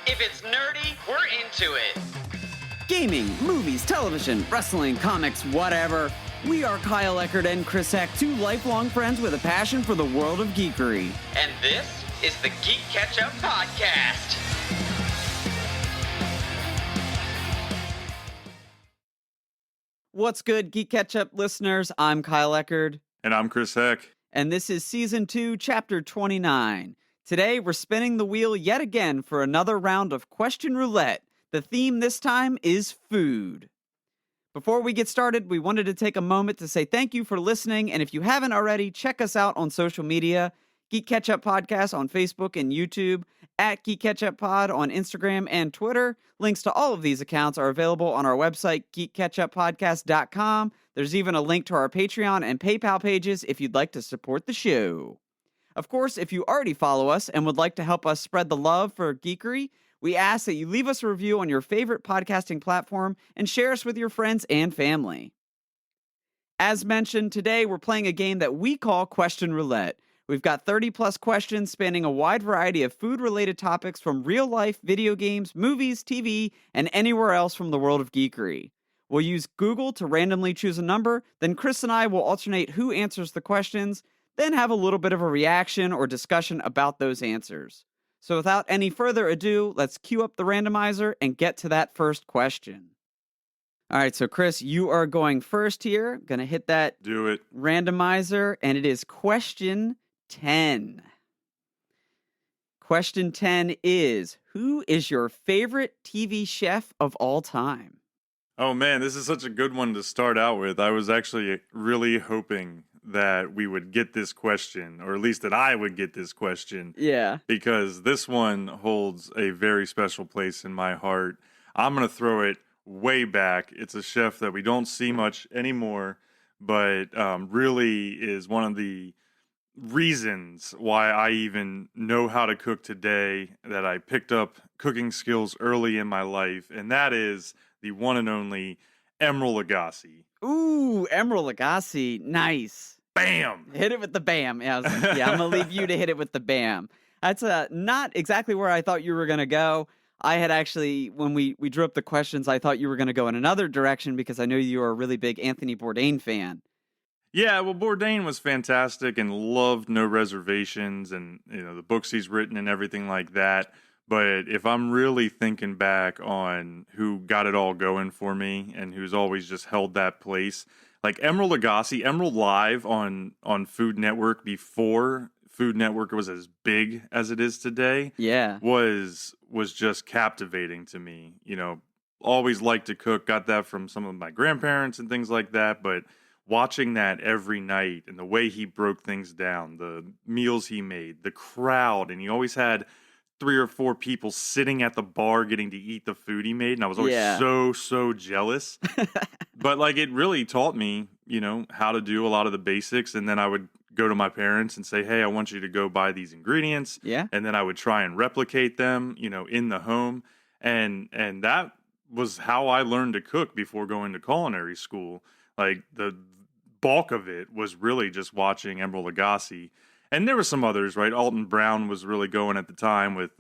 If it's nerdy, we're into it. Gaming, movies, television, wrestling, comics, whatever. We are Kyle Eckert and Chris Heck, two lifelong friends with a passion for the world of geekery. And this is the GeeK KetchUp podcast. What's good, GeeK KetchUp listeners? I'm Kyle Eckert. And I'm Chris Heck. And this is Season 2, Chapter 29. Today, we're spinning the wheel yet again for another round of Question Roulette. The theme this time is food. Before we get started, we wanted to take a moment to say thank you for listening, and if you haven't already, check us out on social media. GeeK KetchUp Podcast on Facebook and YouTube, at GeeK KetchUp Pod on Instagram and Twitter. Links to all of these accounts are available on our website, geekketchuppodcast.com. There's even a link to our Patreon and PayPal pages if you'd like to support the show. Of course, if you already follow us and would like to help us spread the love for geekery, we ask that you leave us a review on your favorite podcasting platform and share us with your friends and family. As mentioned, today we're playing a game that we call Question Roulette. We've got 30-plus questions spanning a wide variety of food-related topics from real-life video games, movies, TV, and anywhere else from the world of geekery. We'll use Google to randomly choose a number, then Chris and I will alternate who answers the questions, then have a little bit of a reaction or discussion about those answers. So without any further ado, let's cue up the randomizer and get to that first question. All right, so Chris, you are going first here. Going to hit that Do it. randomizer, and it is question 10. Question 10 is, who is your favorite TV chef of all time? Oh man, this is such a good one to start out with. I was actually really hoping that we would get this question, or at least that I would get this question. Yeah. Because this one holds a very special place in my heart. I'm going to throw it way back. It's a chef that we don't see much anymore, but really is one of the reasons why I even know how to cook today, that I picked up cooking skills early in my life, and that is the one and only Emeril Lagasse. Ooh, Emeril Lagasse. Nice. Bam! Hit it with the bam. Yeah, I was like, I'm going to leave you to hit it with the bam. That's not exactly where I thought you were going to go. I had actually, when we drew up the questions, I thought you were going to go in another direction because I know you are a really big Anthony Bourdain fan. Yeah, well, Bourdain was fantastic and loved No Reservations and, you know, the books he's written and everything like that. But if I'm really thinking back on who got it all going for me and who's always just held that place, like Emeril Lagasse, Emeril Live on Food Network before Food Network was as big as it is today, Yeah. was just captivating to me. You know, always liked to cook, got that from some of my grandparents and things like that, but watching that every night and the way he broke things down, the meals he made, the crowd, and he always had 3 or 4 people sitting at the bar getting to eat the food he made, and I was always so jealous. But like, it really taught me, you know, how to do a lot of the basics, and then I would go to my parents and say, hey, I want you to go buy these ingredients. Yeah. And then I would try and replicate them, you know, in the home. And that was how I learned to cook before going to culinary school. Like, the bulk of it was really just watching Emeril Lagasse. And there were some others, right? Alton Brown was really going at the time with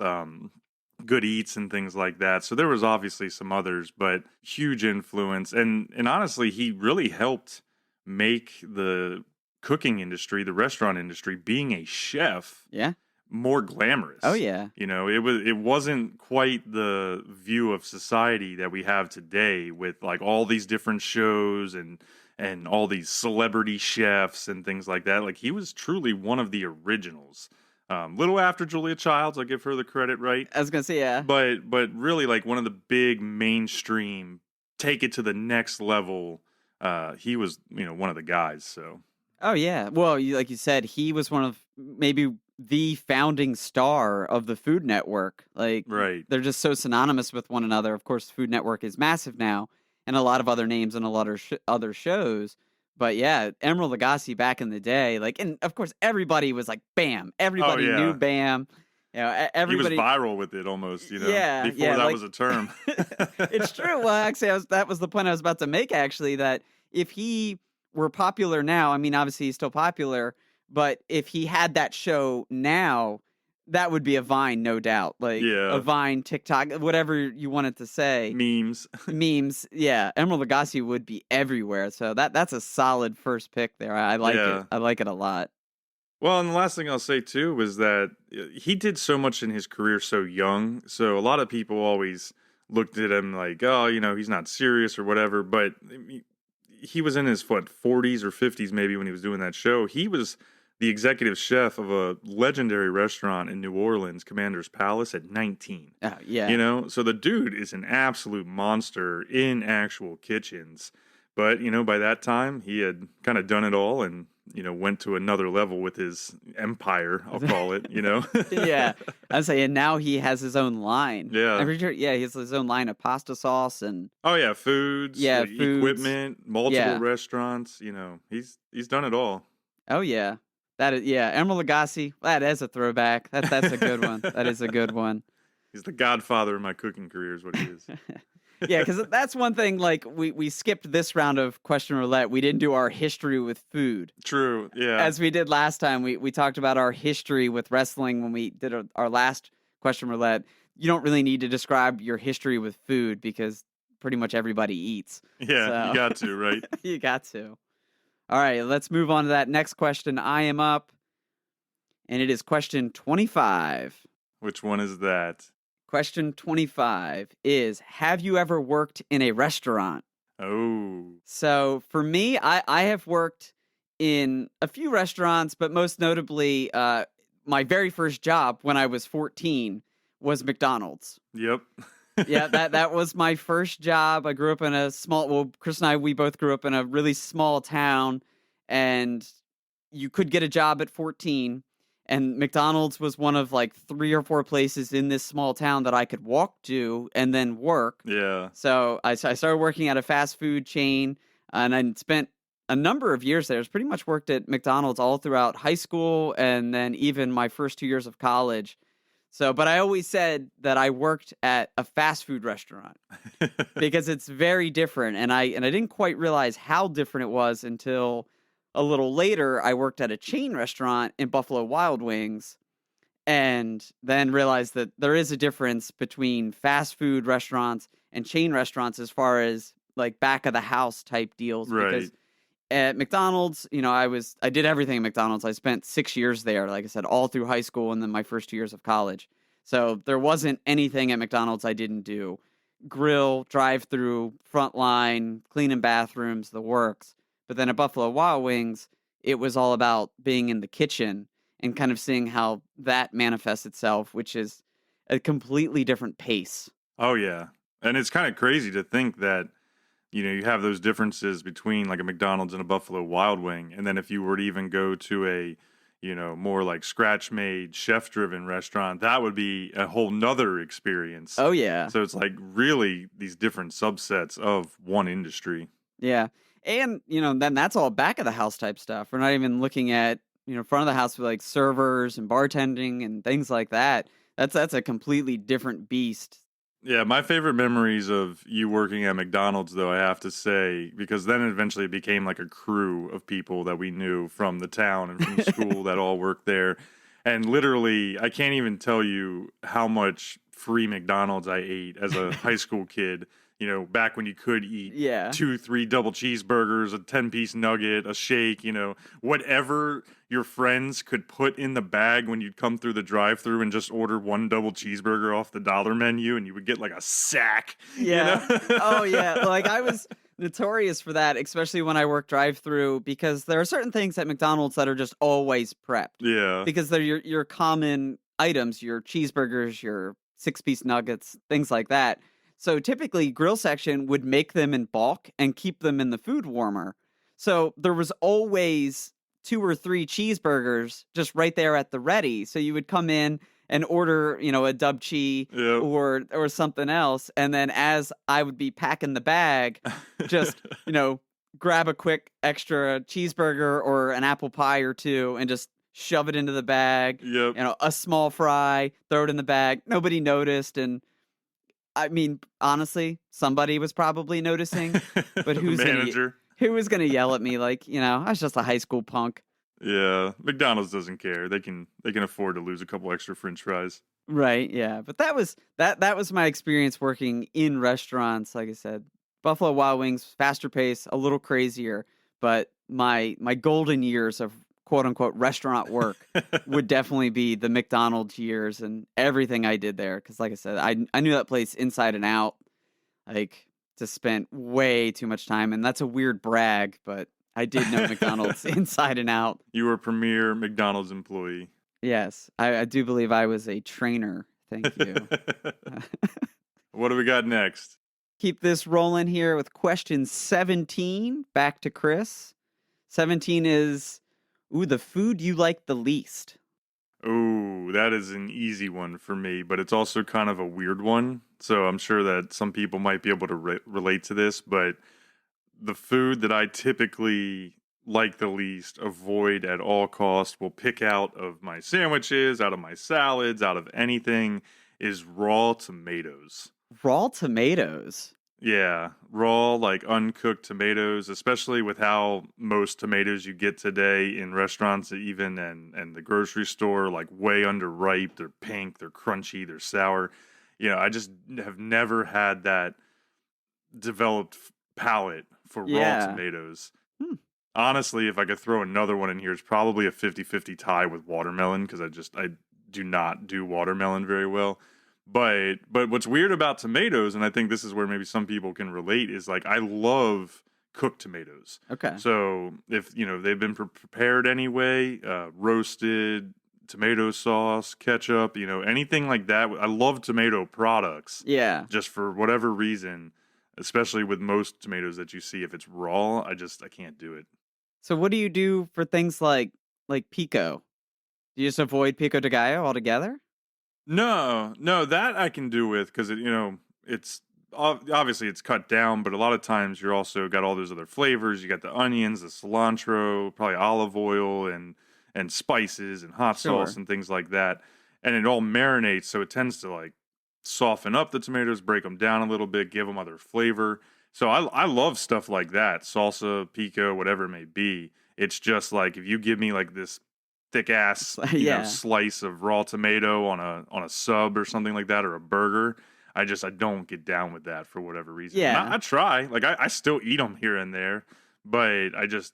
Good Eats and things like that. So there was obviously some others, but huge influence. And honestly, he really helped make the cooking industry, the restaurant industry, being a chef, more glamorous. Oh, yeah. You know, it wasn't quite the view of society that we have today with like all these different shows and all these celebrity chefs and things like that. Like, he was truly one of the originals. Little after Julia Childs, I'll give her the credit, right? I was going to say, yeah. But really, like, one of the big mainstream, take it to the next level. He was, you know, one of the guys, so. Oh, yeah. Well, like you said, he was one of maybe the founding star of the Food Network. Like, right. They're just so synonymous with one another. Of course, Food Network is massive now, and a lot of other names and a lot of other shows. But yeah, Emeril Lagasse back in the day, like, and of course everybody was like, Bam! Everybody knew Bam. You know, everybody. He was viral with it almost, you know, Yeah, before that like, was a term. It's true. Well, actually, that was the point I was about to make, actually, that if he were popular now, I mean, obviously he's still popular, but if he had that show now, That would be a Vine, no doubt. Like Yeah. a Vine, TikTok, whatever you wanted to say. Memes. Memes, yeah. Emerald Lagasse would be everywhere. So that's a solid first pick there. I like Yeah. it. I like it a lot. Well, and the last thing I'll say too was that he did so much in his career so young. So a lot of people always looked at him like, oh, he's not serious or whatever. But he was in his 40s or 50s maybe when he was doing that show. He was the executive chef of a legendary restaurant in New Orleans, Commander's Palace, at 19. Oh, yeah. So the dude is an absolute monster in actual kitchens. But, by that time, he had kind of done it all and, went to another level with his empire, I'll call it, Yeah. I was saying now he has his own line. Yeah. I'm pretty sure, he has his own line of pasta sauce and... Oh, yeah, foods, foods. equipment, multiple restaurants, he's done it all. Oh, yeah. That is, Emerald Lagasse, that is a throwback. That's a good one. That is a good one. He's the godfather of my cooking career is what he is. Yeah, because that's one thing, like, we skipped this round of Question Roulette. We didn't do our history with food. True, yeah. As we did last time, we talked about our history with wrestling when we did our last Question Roulette. You don't really need to describe your history with food because pretty much everybody eats. Yeah, so. You got to, right? You got to. All right, let's move on to that next question. I am up, and it is question 25. Which one is that? Question 25 is, have you ever worked in a restaurant? Oh. So for me, I have worked in a few restaurants, but most notably, my very first job when I was 14 was McDonald's. Yep. Yeah, that was my first job. I grew up in a Chris and I, we both grew up in a really small town, and you could get a job at 14. And McDonald's was one of like 3 or 4 places in this small town that I could walk to and then work. Yeah. So I started working at a fast food chain, and I spent a number of years there. I pretty much worked at McDonald's all throughout high school and then even my first 2 years of college. So, but I always said that I worked at a fast food restaurant because it's very different. And I didn't quite realize how different it was until a little later. I worked at a chain restaurant in Buffalo Wild Wings, and then realized that there is a difference between fast food restaurants and chain restaurants as far as like back of the house type deals. Right. Because at McDonald's, I did everything at McDonald's. I spent 6 years there, like I said, all through high school and then my first 2 years of college. So there wasn't anything at McDonald's I didn't do. Grill, drive-through, front line, cleaning bathrooms, the works. But then at Buffalo Wild Wings, it was all about being in the kitchen and kind of seeing how that manifests itself, which is a completely different pace. Oh, yeah. And it's kind of crazy to think that, you have those differences between like a McDonald's and a Buffalo Wild Wing. And then if you were to even go to a, more like scratch-made, chef-driven restaurant, that would be a whole nother experience. Oh, yeah. So it's like really these different subsets of one industry. Yeah. And, then that's all back of the house type stuff. We're not even looking at, front of the house with like servers and bartending and things like that. That's a completely different beast. Yeah, my favorite memories of you working at McDonald's, though, I have to say, because then eventually it became like a crew of people that we knew from the town and from school that all worked there. And literally, I can't even tell you how much free McDonald's I ate as a high school kid. Back when you could eat 2-3 double cheeseburgers, a 10-piece nugget, a shake, whatever your friends could put in the bag when you'd come through the drive-thru and just order one double cheeseburger off the dollar menu, and you would get like a sack. Yeah. Oh, yeah. Like I was notorious for that, especially when I worked drive-thru, because there are certain things at McDonald's that are just always prepped. Yeah. Because they're your common items, your cheeseburgers, your 6-piece nuggets, things like that. So typically, grill section would make them in bulk and keep them in the food warmer. So there was always 2 or 3 cheeseburgers just right there at the ready. So you would come in and order, a dub cheese or something else. And then as I would be packing the bag, just, grab a quick extra cheeseburger or an apple pie or 2 and just shove it into the bag. Yep. A small fry, throw it in the bag. Nobody noticed. And I mean, honestly, somebody was probably noticing, but who was going to yell at me like, I was just a high school punk. Yeah, McDonald's doesn't care. They can afford to lose a couple extra French fries. Right, yeah. But that was my experience working in restaurants. Like I said, Buffalo Wild Wings, faster pace, a little crazier, but my golden years of quote unquote restaurant work would definitely be the McDonald's years and everything I did there. Because like I said, I knew that place inside and out. Like just spent way too much time, and that's a weird brag, but I did know McDonald's inside and out. You were a premier McDonald's employee. Yes, I do believe I was a trainer. Thank you. What do we got next? Keep this rolling here with question 17. Back to Chris. 17 is, the food you like the least. Oh, that is an easy one for me, but it's also kind of a weird one. So I'm sure that some people might be able to relate to this, but the food that I typically like the least, avoid at all costs, will pick out of my sandwiches, out of my salads, out of anything, is raw tomatoes. Raw tomatoes. Yeah, raw, like uncooked tomatoes, especially with how most tomatoes you get today in restaurants, even and the grocery store, like way underripe. They're pink, they're crunchy, they're sour. I just have never had that developed palate for raw Yeah. tomatoes. Hmm. Honestly, if I could throw another one in here, it's probably a 50-50 tie with watermelon because I do not do watermelon very well. But what's weird about tomatoes, and I think this is where maybe some people can relate, is like I love cooked tomatoes. Okay. So if they've been prepared anyway, roasted, tomato sauce, ketchup, anything like that. I love tomato products. Yeah. Just for whatever reason, especially with most tomatoes that you see, if it's raw, I can't do it. So what do you do for things like pico? Do you just avoid pico de gallo altogether? No, that I can do with because it's obviously it's cut down, but a lot of times you're also got all those other flavors. You got the onions, the cilantro, probably olive oil, and spices and hot sauce Sure. and things like that, and it all marinates, so it tends to like soften up the tomatoes, break them down a little bit, give them other flavor. So I love stuff like that, salsa, pico, whatever it may be. It's just like if you give me like this thick ass Yeah. slice of raw tomato on a sub or something like that, or a burger, I don't get down with that for whatever reason. And Yeah. I try, like I still eat them here and there, but I just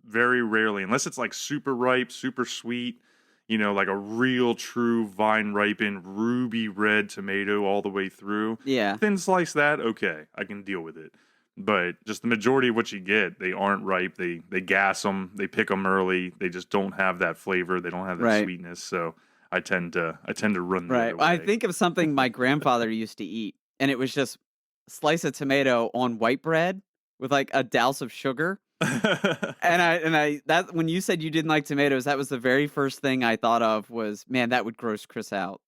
very rarely, unless it's like super ripe, super sweet, like a real true vine ripened ruby red tomato all the way through. Yeah. Thin slice that, okay, I can deal with it. But just the majority of what you get, they aren't ripe. They gas them. They pick them early. They just don't have that flavor. They don't have that Right. sweetness. So I tend to run the Right. other way. I think of something my grandfather used to eat, and it was just slice of tomato on white bread with like a douse of sugar. And I that when you said you didn't like tomatoes, that was the very first thing I thought of was, man, that would gross Chris out.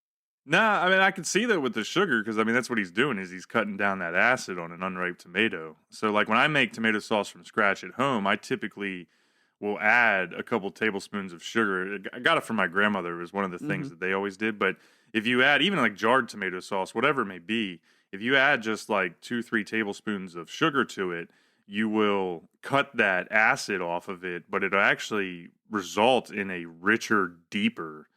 Nah, I mean, I can see that with the sugar because, I mean, that's what he's doing is he's cutting down that acid on an unripe tomato. So, like, when I make tomato sauce from scratch at home, I typically will add a couple tablespoons of sugar. I got it from my grandmother. It was one of the things that they always did. But if you add even, like, jarred tomato sauce, whatever it may be, if you add just, like, 2-3 tablespoons of sugar to it, you will cut that acid off of it, but it'll actually result in a richer, deeper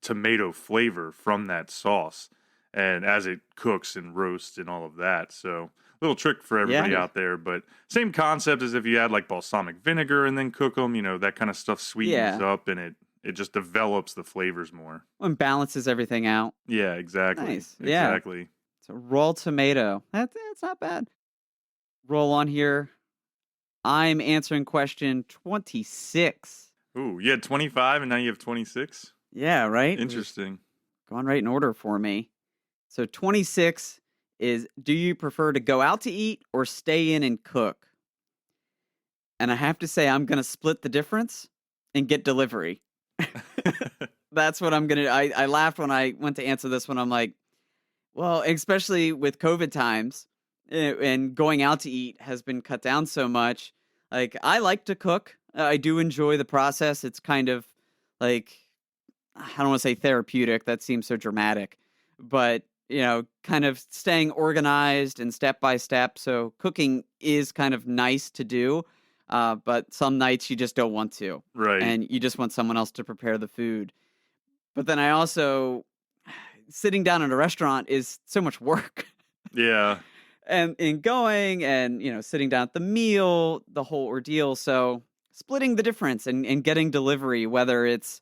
tomato flavor from that sauce, and as it cooks and roasts and all of that. So little trick for everybody out there, but same concept as if you add like balsamic vinegar and then cook them, that kind of stuff sweetens up and it just develops the flavors more and balances everything out. Yeah, exactly. Nice. Exactly. So raw tomato, that's not bad. Roll on here. I'm answering question 26. Ooh, you had 25 and now you have 26. Yeah, right? Interesting. Going right in order for me. So 26 is, do you prefer to go out to eat or stay in and cook? And I have to say, I'm going to split the difference and get delivery. That's what I'm going to I laughed when I went to answer this one. I'm like, well, especially with COVID times and going out to eat has been cut down so much. Like, I like to cook. I do enjoy the process. It's kind of like, I don't want to say therapeutic. That seems so dramatic, but kind of staying organized and step by step. So cooking is kind of nice to do. But some nights you just don't want to, Right. and you just want someone else to prepare the food. But then I also, sitting down in a restaurant is so much work. Yeah. And in going and, sitting down at the meal, the whole ordeal. So splitting the difference and getting delivery, whether it's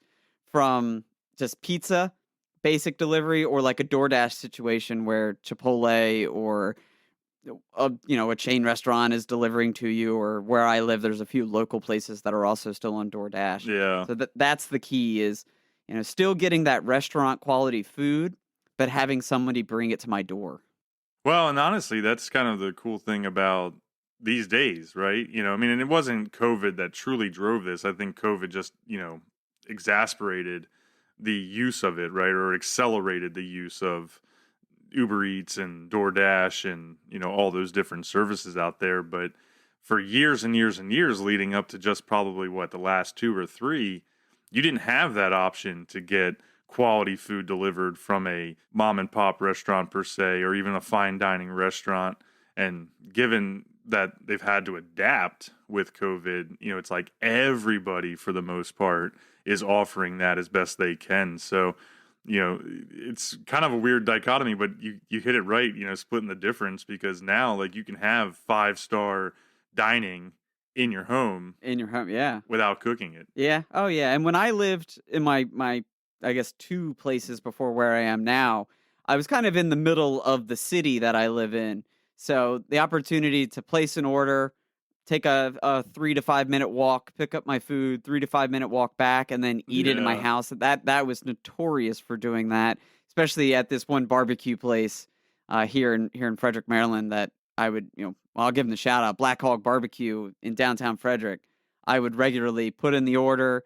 from just pizza, basic delivery, or like a DoorDash situation where Chipotle or a chain restaurant is delivering to you, or where I live, there's a few local places that are also still on DoorDash. Yeah. So that's the key is, still getting that restaurant quality food, but having somebody bring it to my door. Well, and honestly, that's kind of the cool thing about these days, right? I mean, and it wasn't COVID that truly drove this. I think COVID just, exasperated the use of it, right? Or accelerated the use of Uber Eats and DoorDash and, all those different services out there. But for years and years and years leading up to just probably the last 2 or 3, you didn't have that option to get quality food delivered from a mom and pop restaurant per se, or even a fine dining restaurant. And given that they've had to adapt with COVID, it's like everybody for the most part is offering that as best they can. So, it's kind of a weird dichotomy, but you hit it right, splitting the difference, because now like you can have 5-star dining in your home. In your home, yeah. Without cooking it. Yeah. Oh, yeah. And when I lived in my I guess 2 places before where I am now, I was kind of in the middle of the city that I live in. So the opportunity to place an order, take a 3 to 5 minute walk, pick up my food, 3 to 5 minute walk back, and then eat it in my house. That was notorious for doing that, especially at this one barbecue place here in Frederick, Maryland, that I would, I'll give them the shout out, Black Hog Barbecue in downtown Frederick. I would regularly put in the order,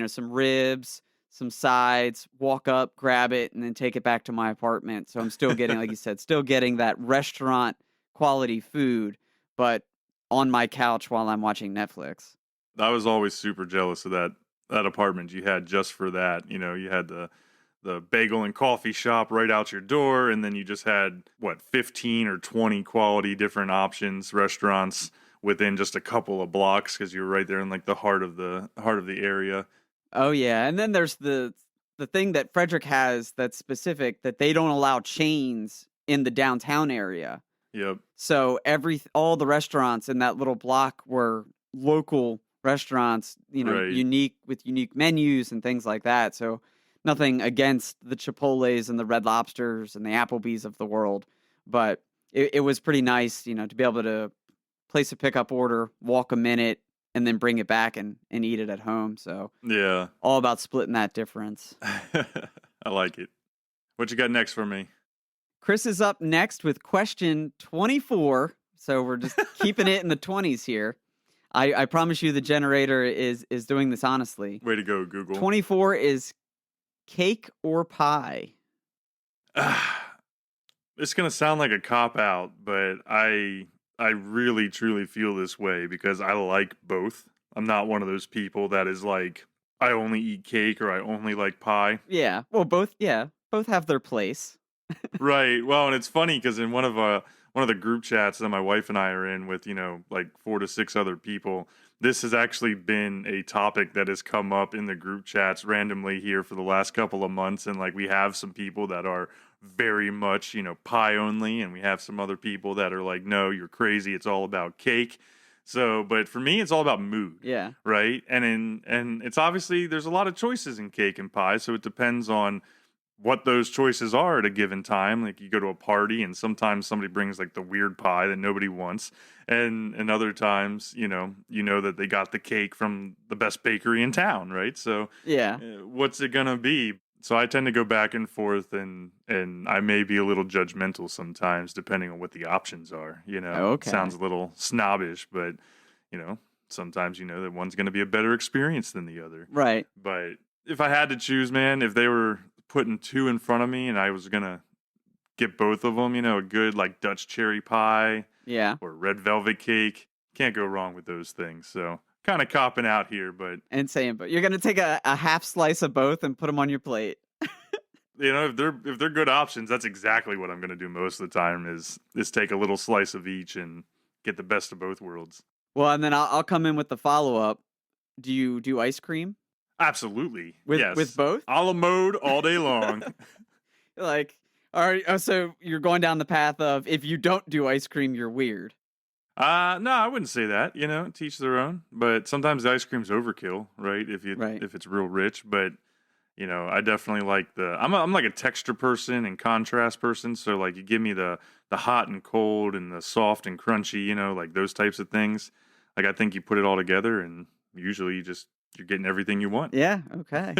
some ribs, some sides, walk up, grab it, and then take it back to my apartment. So I'm still getting, like you said, still getting that restaurant quality food, but on my couch while I'm watching Netflix. I was always super jealous of that apartment you had just for that. You had the bagel and coffee shop right out your door, and then you just had 15 or 20 quality different options, restaurants within just a couple of blocks, because you were right there in like the heart of the area. Oh yeah, and then there's the thing that Frederick has that's specific, that they don't allow chains in the downtown area. Yep. So all the restaurants in that little block were local restaurants, Right. unique with unique menus and things like that. So nothing against the Chipotles and the Red Lobsters and the Applebee's of the world, but it was pretty nice, to be able to place a pickup order, walk a minute, and then bring it back and eat it at home. So Yeah. all about splitting that difference. I like it. What you got next for me? Chris is up next with question 24. So we're just keeping it in the 20s here. I promise you the generator is doing this honestly. Way to go, Google. 24 is cake or pie? It's going to sound like a cop-out, but I really, truly feel this way because I like both. I'm not one of those people that is like, I only eat cake or I only like pie. Yeah. Well, both have their place. Right. Well, and it's funny because in one of the group chats that my wife and I are in with, like 4 to 6 other people, this has actually been a topic that has come up in the group chats randomly here for the last couple of months. And like we have some people that are very much, pie only, and we have some other people that are like, no, you're crazy, it's all about cake. So, but for me, it's all about mood. Yeah. Right. And it's obviously there's a lot of choices in cake and pie, so it depends on what those choices are at a given time. Like you go to a party and sometimes somebody brings like the weird pie that nobody wants. And other times, that they got the cake from the best bakery in town, right? So yeah, what's it going to be? So I tend to go back and forth, and I may be a little judgmental sometimes depending on what the options are. Okay. It sounds a little snobbish, but sometimes that one's going to be a better experience than the other. Right. But if I had to choose, man, if they were putting 2 in front of me and I was going to get both of them, a good like Dutch cherry pie, yeah, or red velvet cake, can't go wrong with those things. So kind of copping out here, but you're gonna take a half slice of both and put them on your plate. if they're good options, that's exactly what I'm going to do most of the time is take a little slice of each and get the best of both worlds. Well, and then I'll come in with the follow-up. Do you do ice cream? Absolutely. With Yes. both? A la mode all day long. Like, all right, so you're going down the path of if you don't do ice cream, you're weird. No, I wouldn't say that. Teach their own. But sometimes the ice cream's overkill, right? Right. If it's real rich. But I definitely like I'm like a texture person and contrast person. So like you give me the hot and cold and the soft and crunchy, like those types of things. Like I think you put it all together and usually you're getting everything you want. Yeah, okay.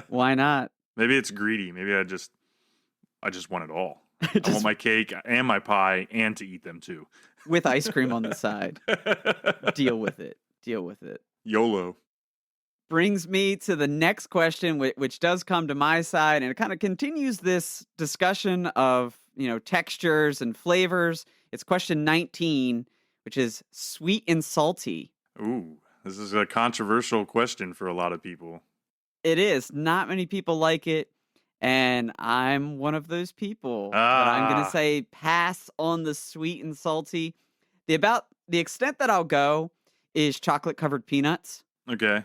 Why not? Maybe it's greedy. Maybe I just want it all. I Just want my cake and my pie and to eat them too. with ice cream on the side. Deal with it. Deal with it. YOLO. Brings me to the next question, which does come to my side, and it kind of continues this discussion of, textures and flavors. It's question 19, which is sweet and salty. Ooh, this is a controversial question for a lot of people. It is. Not many people like it, and I'm one of those people. But I'm going to say pass on the sweet and salty. The extent that I'll go is chocolate-covered peanuts. Okay.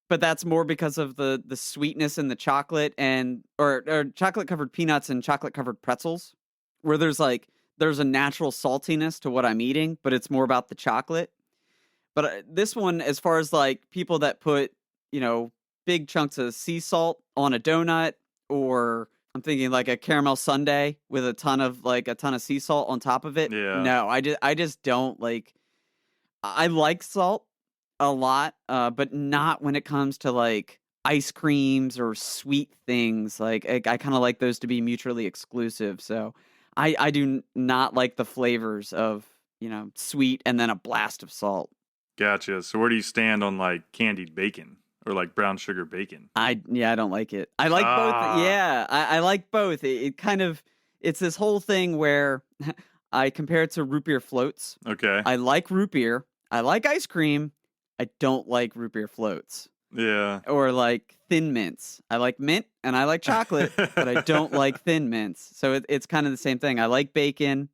But that's more because of the sweetness in the chocolate or chocolate-covered peanuts and chocolate-covered pretzels, where there's a natural saltiness to what I'm eating, but it's more about the chocolate. But this one, as far as like people that put, big chunks of sea salt on a donut, or I'm thinking like a caramel sundae with a ton of sea salt on top of it. Yeah. No, I just don't like. I like salt a lot, but not when it comes to like ice creams or sweet things. Like I kind of like those to be mutually exclusive. So I do not like the flavors of sweet and then a blast of salt. Gotcha. So where do you stand on like candied bacon or like brown sugar bacon? I don't like it. I like both. Yeah, I like both. It kind of it's this whole thing where I compare it to root beer floats. Okay. I like root beer. I like ice cream. I don't like root beer floats. Yeah. Or like thin mints. I like mint and I like chocolate, but I don't like thin mints. So it's kind of the same thing. I like bacon,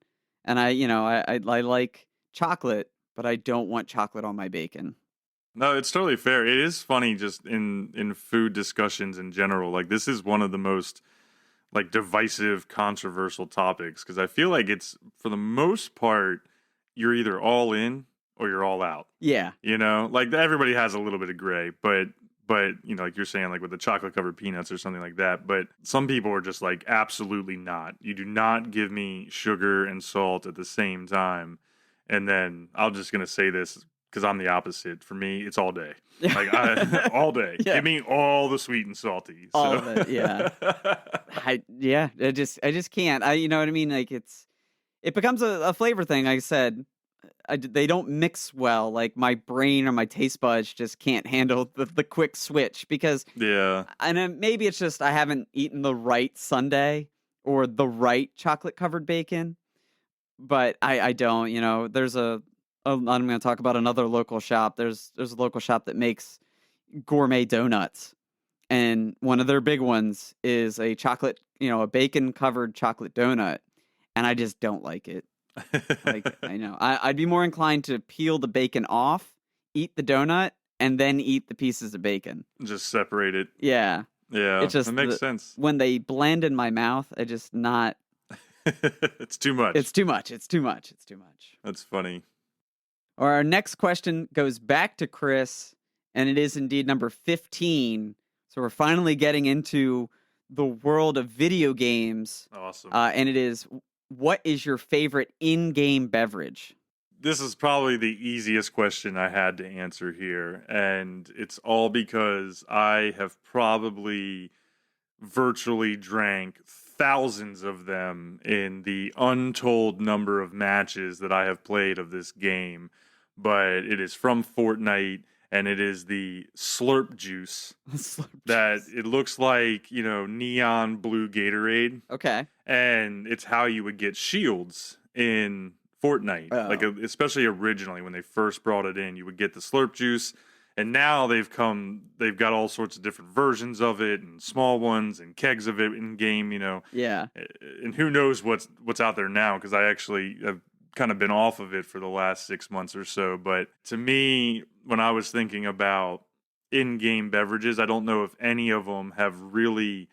and I like chocolate, but I don't want chocolate on my bacon. No, it's totally fair. It is funny just in food discussions in general. Like this is one of the most like divisive, controversial topics because I feel like it's for the most part you're either all in or you're all out. Yeah. Like everybody has a little bit of gray, but like you're saying, like with the chocolate covered peanuts or something like that. But some people are just like, absolutely not. You do not give me sugar and salt at the same time. And then I'm just going to say this because I'm the opposite. For me, it's all day. Like all day. Yeah. Give me all the sweet and salty. All of it. Yeah. I just can't. You know what I mean? Like it becomes a flavor thing. Like I said, they don't mix well. Like my brain or my taste buds just can't handle the quick switch because and maybe it's just I haven't eaten the right sundae or the right chocolate covered bacon, but I don't. There's I'm going to talk about another local shop. There's a local shop that makes gourmet donuts, and one of their big ones is a bacon covered chocolate donut, and I just don't like it. Like I know I'd be more inclined to peel the bacon off, eat the donut, and then eat the pieces of bacon. Just separate it. Yeah. It just makes sense. When they blend in my mouth, I just not. It's too much. It's too much. That's funny. Our next question goes back to Chris, and it is indeed number 15. So we're finally getting into the world of video games. Awesome. And it is, what is your favorite in-game beverage? This is probably the easiest question I had to answer here. And it's all because I have probably virtually drank thousands of them in the untold number of matches that I have played of this game. But it is from Fortnite, and it is the Slurp Juice. That it looks like, neon blue Gatorade. Okay. And it's how you would get shields in Fortnite. Like, especially originally when they first brought it in, you would get the Slurp Juice. And now they've got all sorts of different versions of it and small ones and kegs of it in game, Yeah. And who knows what's out there now, because I actually have kind of been off of it for the last 6 months or so. But to me, when I was thinking about in-game beverages, I don't know if any of them have really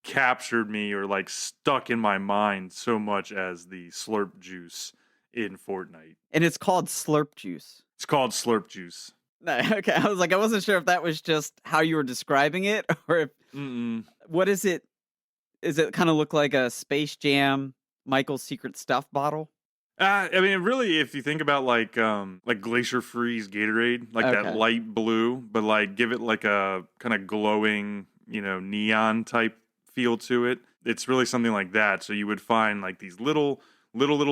captured me or like stuck in my mind so much as the Slurp juice in Fortnite. And it's called Slurp Juice. It's called Slurp juice. No, okay, I was like, I wasn't sure if that was just how you were describing it, or if what is it? Is it kind of look like a Space Jam Michael's Secret Stuff bottle? I mean, really, if you think about like Glacier Freeze Gatorade, like Okay. that light blue, but like give it like a kind of glowing, neon type feel to it. It's really something like that. So you would find like these little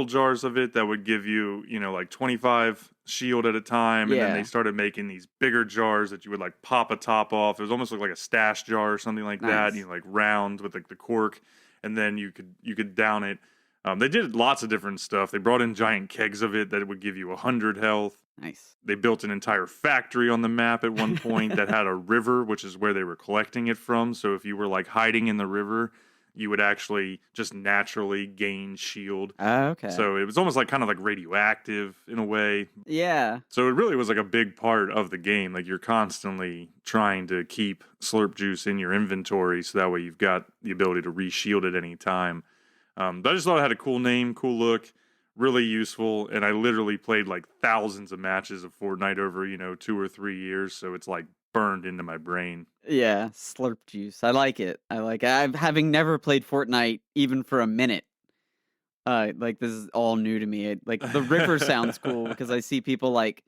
jars of it that would give you, like 25 shield at a time. And then Yeah. they started making these bigger jars that you would like pop a top off. It was almost like a stash jar or something like that. Nice. Like round with like the cork, and then you could down it. They did lots of different stuff. They brought in giant kegs of it that would give you 100 health. Nice. They built an entire factory on the map at one point that had a river, which is where they were collecting it from. So if you were like hiding in the river, you would actually just naturally gain shield. Okay. So it was almost like kind of like radioactive in a way. Yeah. So it really was like a big part of the game. Like you're constantly trying to keep Slurp Juice in your inventory so that way you've got the ability to re-shield at any time. But I just thought it had a cool name, cool look, really useful. And I literally played like thousands of matches of Fortnite over, 2 or 3 years. So it's like burned into my brain. Yeah, Slurp Juice. I like it. I'm having never played Fortnite even for a minute. Like this is all new to me. Like the river sounds cool because I see people like,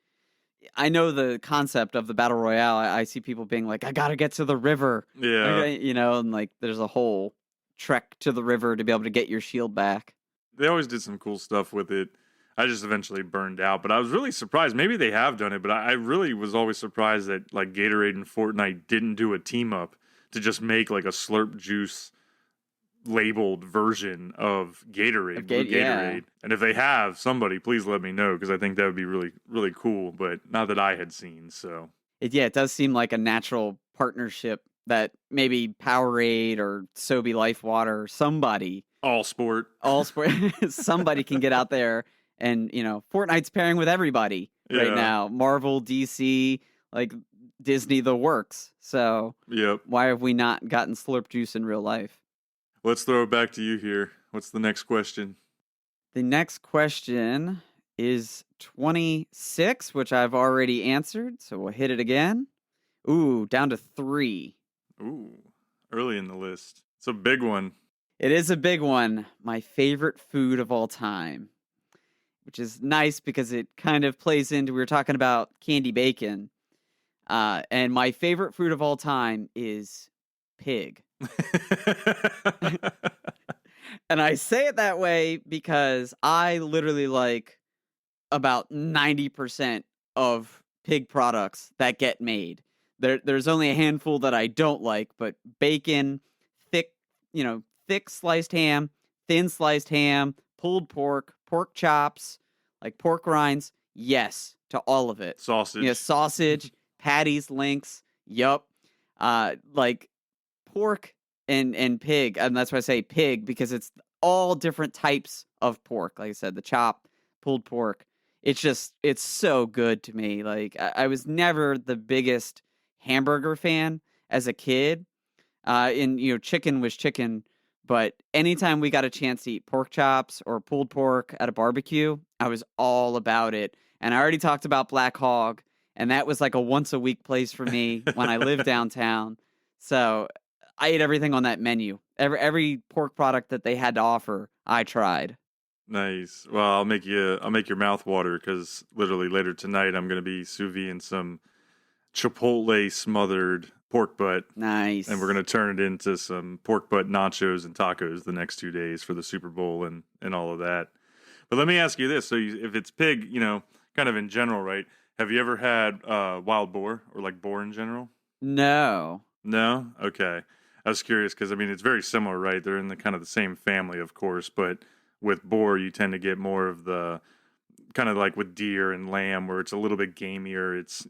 I know the concept of the battle royale. I see people being like, I gotta get to the river. Yeah. And like there's a whole trek to the river to be able to get your shield back. They always did some cool stuff with it. I just eventually burned out, but I was really surprised. Maybe they have done it, but I really was always surprised that like Gatorade and Fortnite didn't do a team up to just make like a Slurp Juice labeled version of Gatorade, Blue Gatorade. Yeah. And if they have, somebody please let me know because I think that would be really, really cool. But not that I had seen. So It does seem like a natural partnership that maybe Powerade or Sobe Life Water or somebody. all sport. Somebody can get out there and, Fortnite's pairing with everybody right Yeah. now. Marvel, DC, like Disney, the works. So Yep. why have we not gotten Slurp Juice in real life? Let's throw it back to you here. What's the next question? The next question is 26, which I've already answered. So we'll hit it again. Ooh, down to 3. Ooh, early in the list. It's a big one. It is a big one. My favorite food of all time, which is nice because it kind of plays into, we were talking about candy bacon. And my favorite food of all time is pig. And I say it that way because I literally like about 90% of pig products that get made. There's only a handful that I don't like, but bacon, thick sliced ham, thin sliced ham, pulled pork, pork chops, like pork rinds, yes to all of it. Sausage. Sausage, patties, links, yup. Like pork and pig, and that's why I say pig, because it's all different types of pork. Like I said, the chop, pulled pork. It's so good to me. Like I was never the biggest hamburger fan as a kid. Chicken was chicken, but anytime we got a chance to eat pork chops or pulled pork at a barbecue, I was all about it. And I already talked about Black Hog, and that was like a once a week place for me when I lived downtown. So I ate everything on that menu. Every pork product that they had to offer, I tried. Nice. Well, I'll make your mouth water because literally later tonight I'm going to be sous videing some chipotle smothered pork butt. Nice. And we're going to turn it into some pork butt nachos and tacos the next 2 days for the Super Bowl and all of that. But let me ask you this. So if it's pig, kind of in general, right? Have you ever had wild boar or like boar in general? No. No? Okay. I was curious because, it's very similar, right? They're in the kind of the same family, of course, but with boar, you tend to get more of the kind of like with deer and lamb where it's a little bit gamier. It's,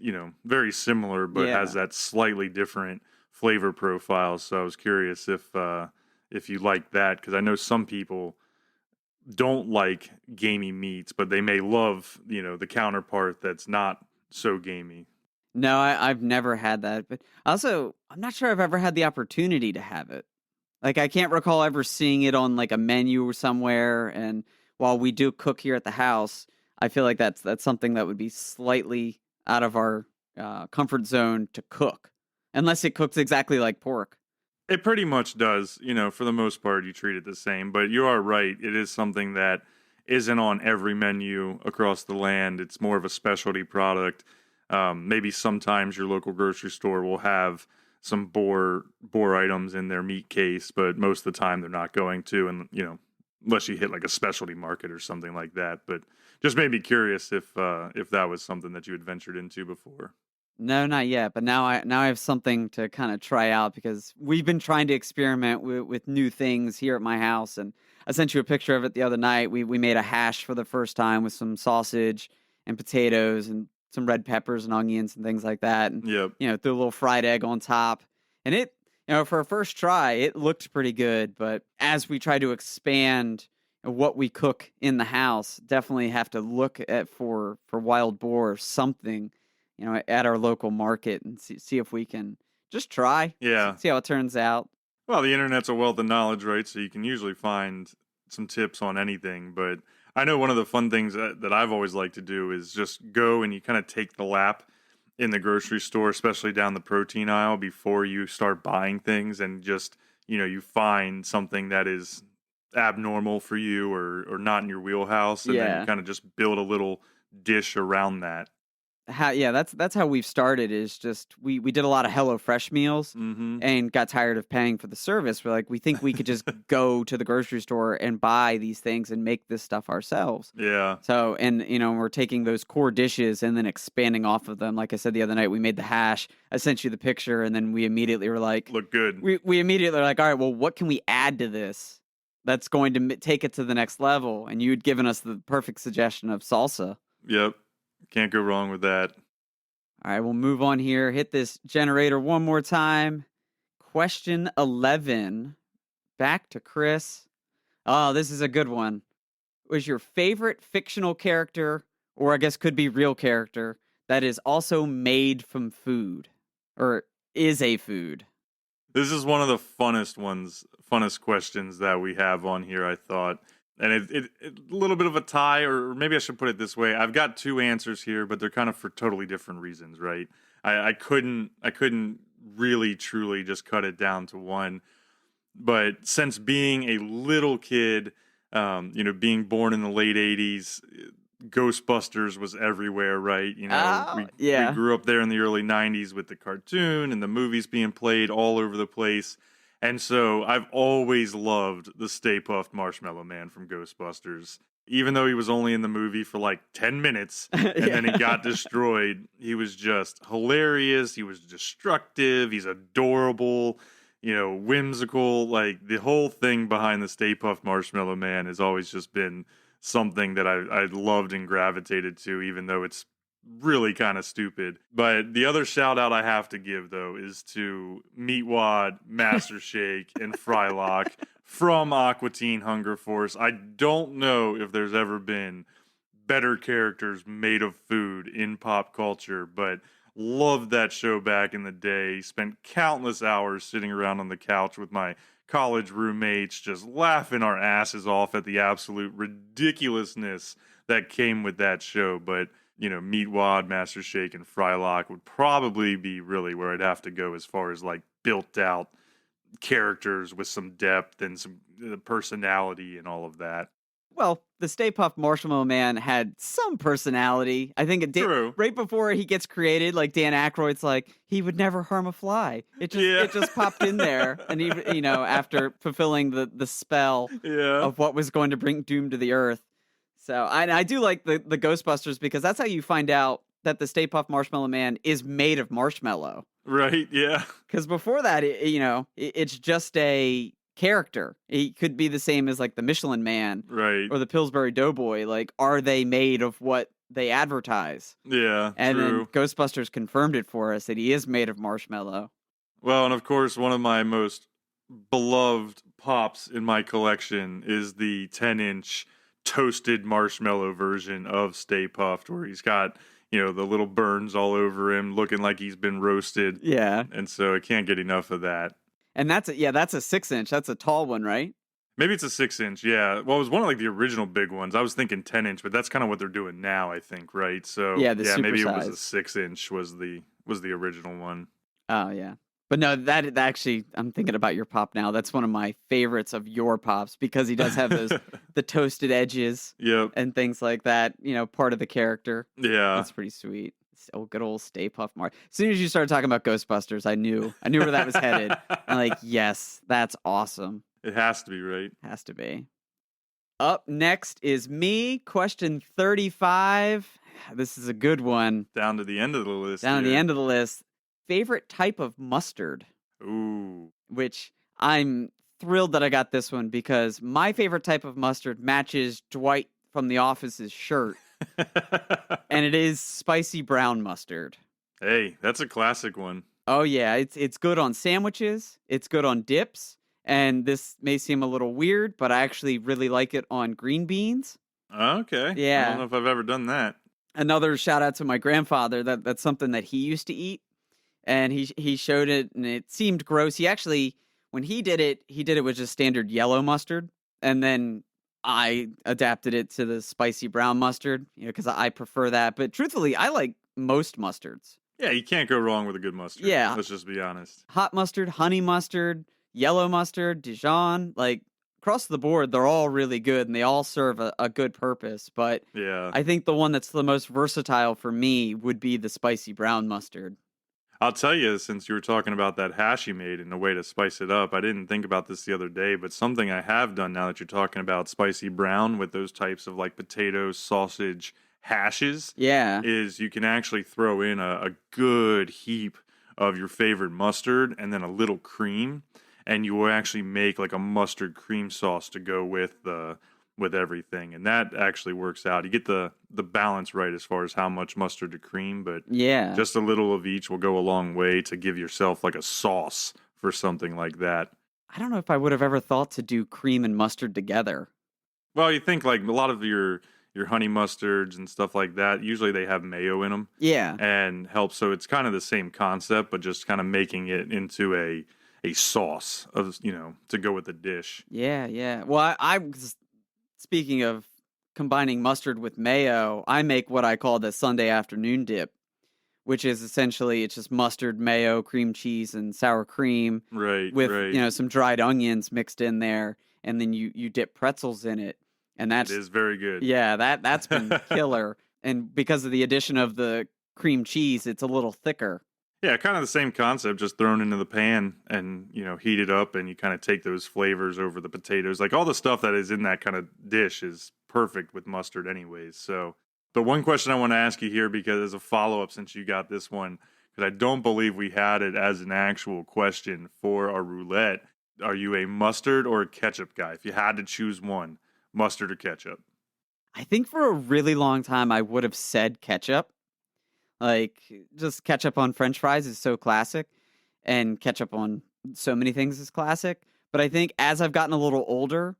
very similar, but has that slightly different flavor profile. So I was curious if you like that because I know some people don't like gamey meats, but they may love, the counterpart that's not so gamey. No, I've never had that, but also I'm not sure I've ever had the opportunity to have it. Like I can't recall ever seeing it on like a menu or somewhere. And while we do cook here at the house, I feel like that's something that would be slightly out of our comfort zone to cook, unless it cooks exactly like pork. It pretty much does, for the most part, you treat it the same. But you are right. It is something that isn't on every menu across the land. It's more of a specialty product. Maybe sometimes your local grocery store will have some boar items in their meat case, but most of the time they're not going to, and unless you hit like a specialty market or something like that. But just made me curious if that was something that you had ventured into before. No, not yet. But now I have something to kind of try out because we've been trying to experiment with new things here at my house. And I sent you a picture of it the other night. We made a hash for the first time with some sausage and potatoes and some red peppers and onions and things like that. And Yep. threw a little fried egg on top. And it, for a first try, it looked pretty good. But as we try to expand what we cook in the house, definitely have to look at for wild boar or something at our local market and see if we can just try. Yeah. See how it turns out. Well, the internet's a wealth of knowledge, right? So you can usually find some tips on anything. But I know one of the fun things that I've always liked to do is just go and you kind of take the lap in the grocery store, especially down the protein aisle before you start buying things, and just, you find something that is abnormal for you or not in your wheelhouse. And then you kind of just build a little dish around that. That's how we've started. Is just we did a lot of HelloFresh meals and got tired of paying for the service. We're like, we think we could just go to the grocery store and buy these things and make this stuff ourselves. Yeah. So, and we're taking those core dishes and then expanding off of them. Like I said the other night, we made the hash. I sent you the picture, and then we immediately were like, look good. We immediately were like, all right, well, what can we add to this that's going to take it to the next level? And you had given us the perfect suggestion of salsa. Yep. Can't go wrong with that. All right, we'll move on here. Hit this generator one more time. Question 11. Back to Chris. Oh, this is a good one. Was your favorite fictional character, or I guess could be real character, that is also made from food, or is a food? This is one of the funnest questions that we have on here, I thought. And it a little bit of a tie, or maybe I should put it this way. I've got two answers here, but they're kind of for totally different reasons, right? I couldn't really truly just cut it down to one. But since being a little kid, being born in the late 80s, Ghostbusters was everywhere, right? We grew up there in the early 90s with the cartoon and the movies being played all over the place. And so I've always loved the Stay Puft Marshmallow Man from Ghostbusters. Even though he was only in the movie for like 10 minutes and then he got destroyed, he was just hilarious. He was destructive. He's adorable, whimsical. Like the whole thing behind the Stay Puft Marshmallow Man has always just been something that I loved and gravitated to, even though it's really kind of stupid. But the other shout out I have to give, though, is to Meatwad, Master Shake, and Frylock from Aqua Teen Hunger Force. I don't know if there's ever been better characters made of food in pop culture, but loved that show back in the day. Spent countless hours sitting around on the couch with my college roommates, just laughing our asses off at the absolute ridiculousness that came with that show. But Meatwad, Master Shake, and Frylock would probably be really where I'd have to go as far as like built out characters with some depth and some personality and all of that. Well, the Stay Puft Marshmallow Man had some personality. I think it did. True. Right before he gets created, like Dan Aykroyd's like, he would never harm a fly. It just popped in there. And he, after fulfilling the spell of what was going to bring doom to the earth. So I do like the Ghostbusters because that's how you find out that the Stay Puft Marshmallow Man is made of marshmallow. Right, yeah. Because before that, it's just a character. He could be the same as like the Michelin Man, right, or the Pillsbury Doughboy. Like, are they made of what they advertise? Yeah, and true. Then Ghostbusters confirmed it for us that he is made of marshmallow. Well, and of course, one of my most beloved pops in my collection is the 10-inch toasted marshmallow version of Stay Puft, where he's got, the little burns all over him, looking like he's been roasted. Yeah. And so I can't get enough of that. And that's a 6-inch. That's a tall one, right? Maybe it's a 6-inch, yeah. Well, it was one of like the original big ones. I was thinking 10-inch, but that's kind of what they're doing now, I think, right? So Yeah, the maybe it was supersize. a 6-inch was the original one. Oh, yeah. But no, that actually, I'm thinking about your pop now. That's one of my favorites of your pops because he does have the toasted edges Yep. and things like that, part of the character. Yeah. That's pretty sweet. Oh, good old Stay Puft Mark. As soon as you started talking about Ghostbusters, I knew where that was headed. I'm like, yes, that's awesome. It has to be, right? Has to be. Up next is me, question 35. This is a good one. Down to the end of the list. Down to the end of the list. Favorite type of mustard? Ooh. Which I'm thrilled that I got this one because my favorite type of mustard matches Dwight from The Office's shirt. And it is spicy brown mustard. Hey, that's a classic one. Oh yeah, it's good on sandwiches, it's good on dips, and this may seem a little weird, but I actually really like it on green beans. Okay. Yeah. I don't know if I've ever done that. Another shout out to my grandfather, that's something that he used to eat, and he showed it and it seemed gross. He actually, when he did it with just standard yellow mustard, and then I adapted it to the spicy brown mustard, because I prefer that. But truthfully, I like most mustards. Yeah, you can't go wrong with a good mustard. Yeah. Let's just be honest. Hot mustard, honey mustard, yellow mustard, Dijon, like across the board, they're all really good and they all serve a good purpose. But Yeah. I think the one that's the most versatile for me would be the spicy brown mustard. I'll tell you, since you were talking about that hash you made and the way to spice it up, I didn't think about this the other day, but something I have done now that you're talking about spicy brown with those types of like potato, sausage hashes, Yeah. is you can actually throw in a good heap of your favorite mustard and then a little cream, and you will actually make like a mustard cream sauce to go with everything, and that actually works out. You get the balance right as far as how much mustard to cream, but Yeah. just a little of each will go a long way to give yourself like a sauce for something like that. I don't know if I would have ever thought to do cream and mustard together. Well, you think like a lot of your honey mustards and stuff like that, usually they have mayo in them Yeah. and help. So it's kind of the same concept, but just kind of making it into a sauce of, to go with the dish. Yeah, yeah. Well, I was speaking of combining mustard with mayo, I make what I call the Sunday afternoon dip, which is essentially it's just mustard, mayo, cream cheese, and sour cream Right, with right. some dried onions mixed in there, and then you dip pretzels in it, and It that's is very good. yeah, that's been killer. And because of the addition of the cream cheese, it's a little thicker. Yeah, kind of the same concept, just thrown into the pan and, heat it up, and you kind of take those flavors over the potatoes. Like all the stuff that is in that kind of dish is perfect with mustard anyways. So, but one question I want to ask you here, because as a follow-up, since you got this one, because I don't believe we had it as an actual question for our roulette. Are you a mustard or a ketchup guy? If you had to choose one, mustard or ketchup? I think for a really long time I would have said ketchup. Like, just ketchup on French fries is so classic, and ketchup on so many things is classic. But I think as I've gotten a little older,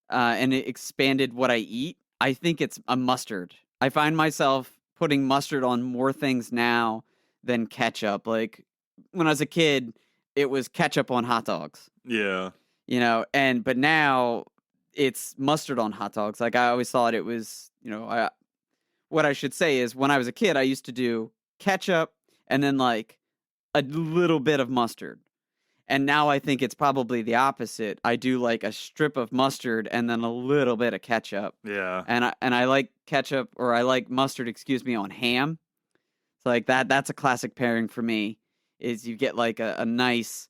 and it expanded what I eat, I think it's a mustard. I find myself putting mustard on more things now than ketchup. Like, when I was a kid, it was ketchup on hot dogs, Yeah. but now it's mustard on hot dogs. Like, I always thought it was, what I should say is when I was a kid, I used to do ketchup and then like a little bit of mustard. And now I think it's probably the opposite. I do like a strip of mustard and then a little bit of ketchup. Yeah. And I like ketchup, or I like mustard, on ham. So like that's a classic pairing for me, is you get like a nice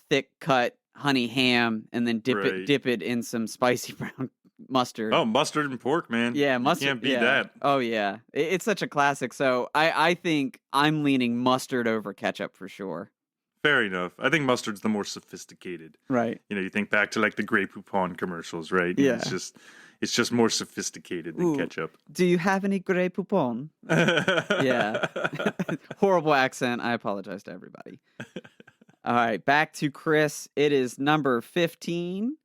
thick cut honey ham and then Right. dip it in some spicy brown mustard. Oh, mustard and pork, man. Yeah, You mustard. can't beat yeah. that. Oh yeah, it's such a classic. So I think I'm leaning mustard over ketchup for sure. Fair enough. I think mustard's the more sophisticated. Right. You think back to like the Grey Poupon commercials, right? Yeah. It's just more sophisticated than Ooh. ketchup. Do you have any Grey Poupon? Yeah. Horrible accent. I apologize to everybody. All right, back to Chris. It is number 15,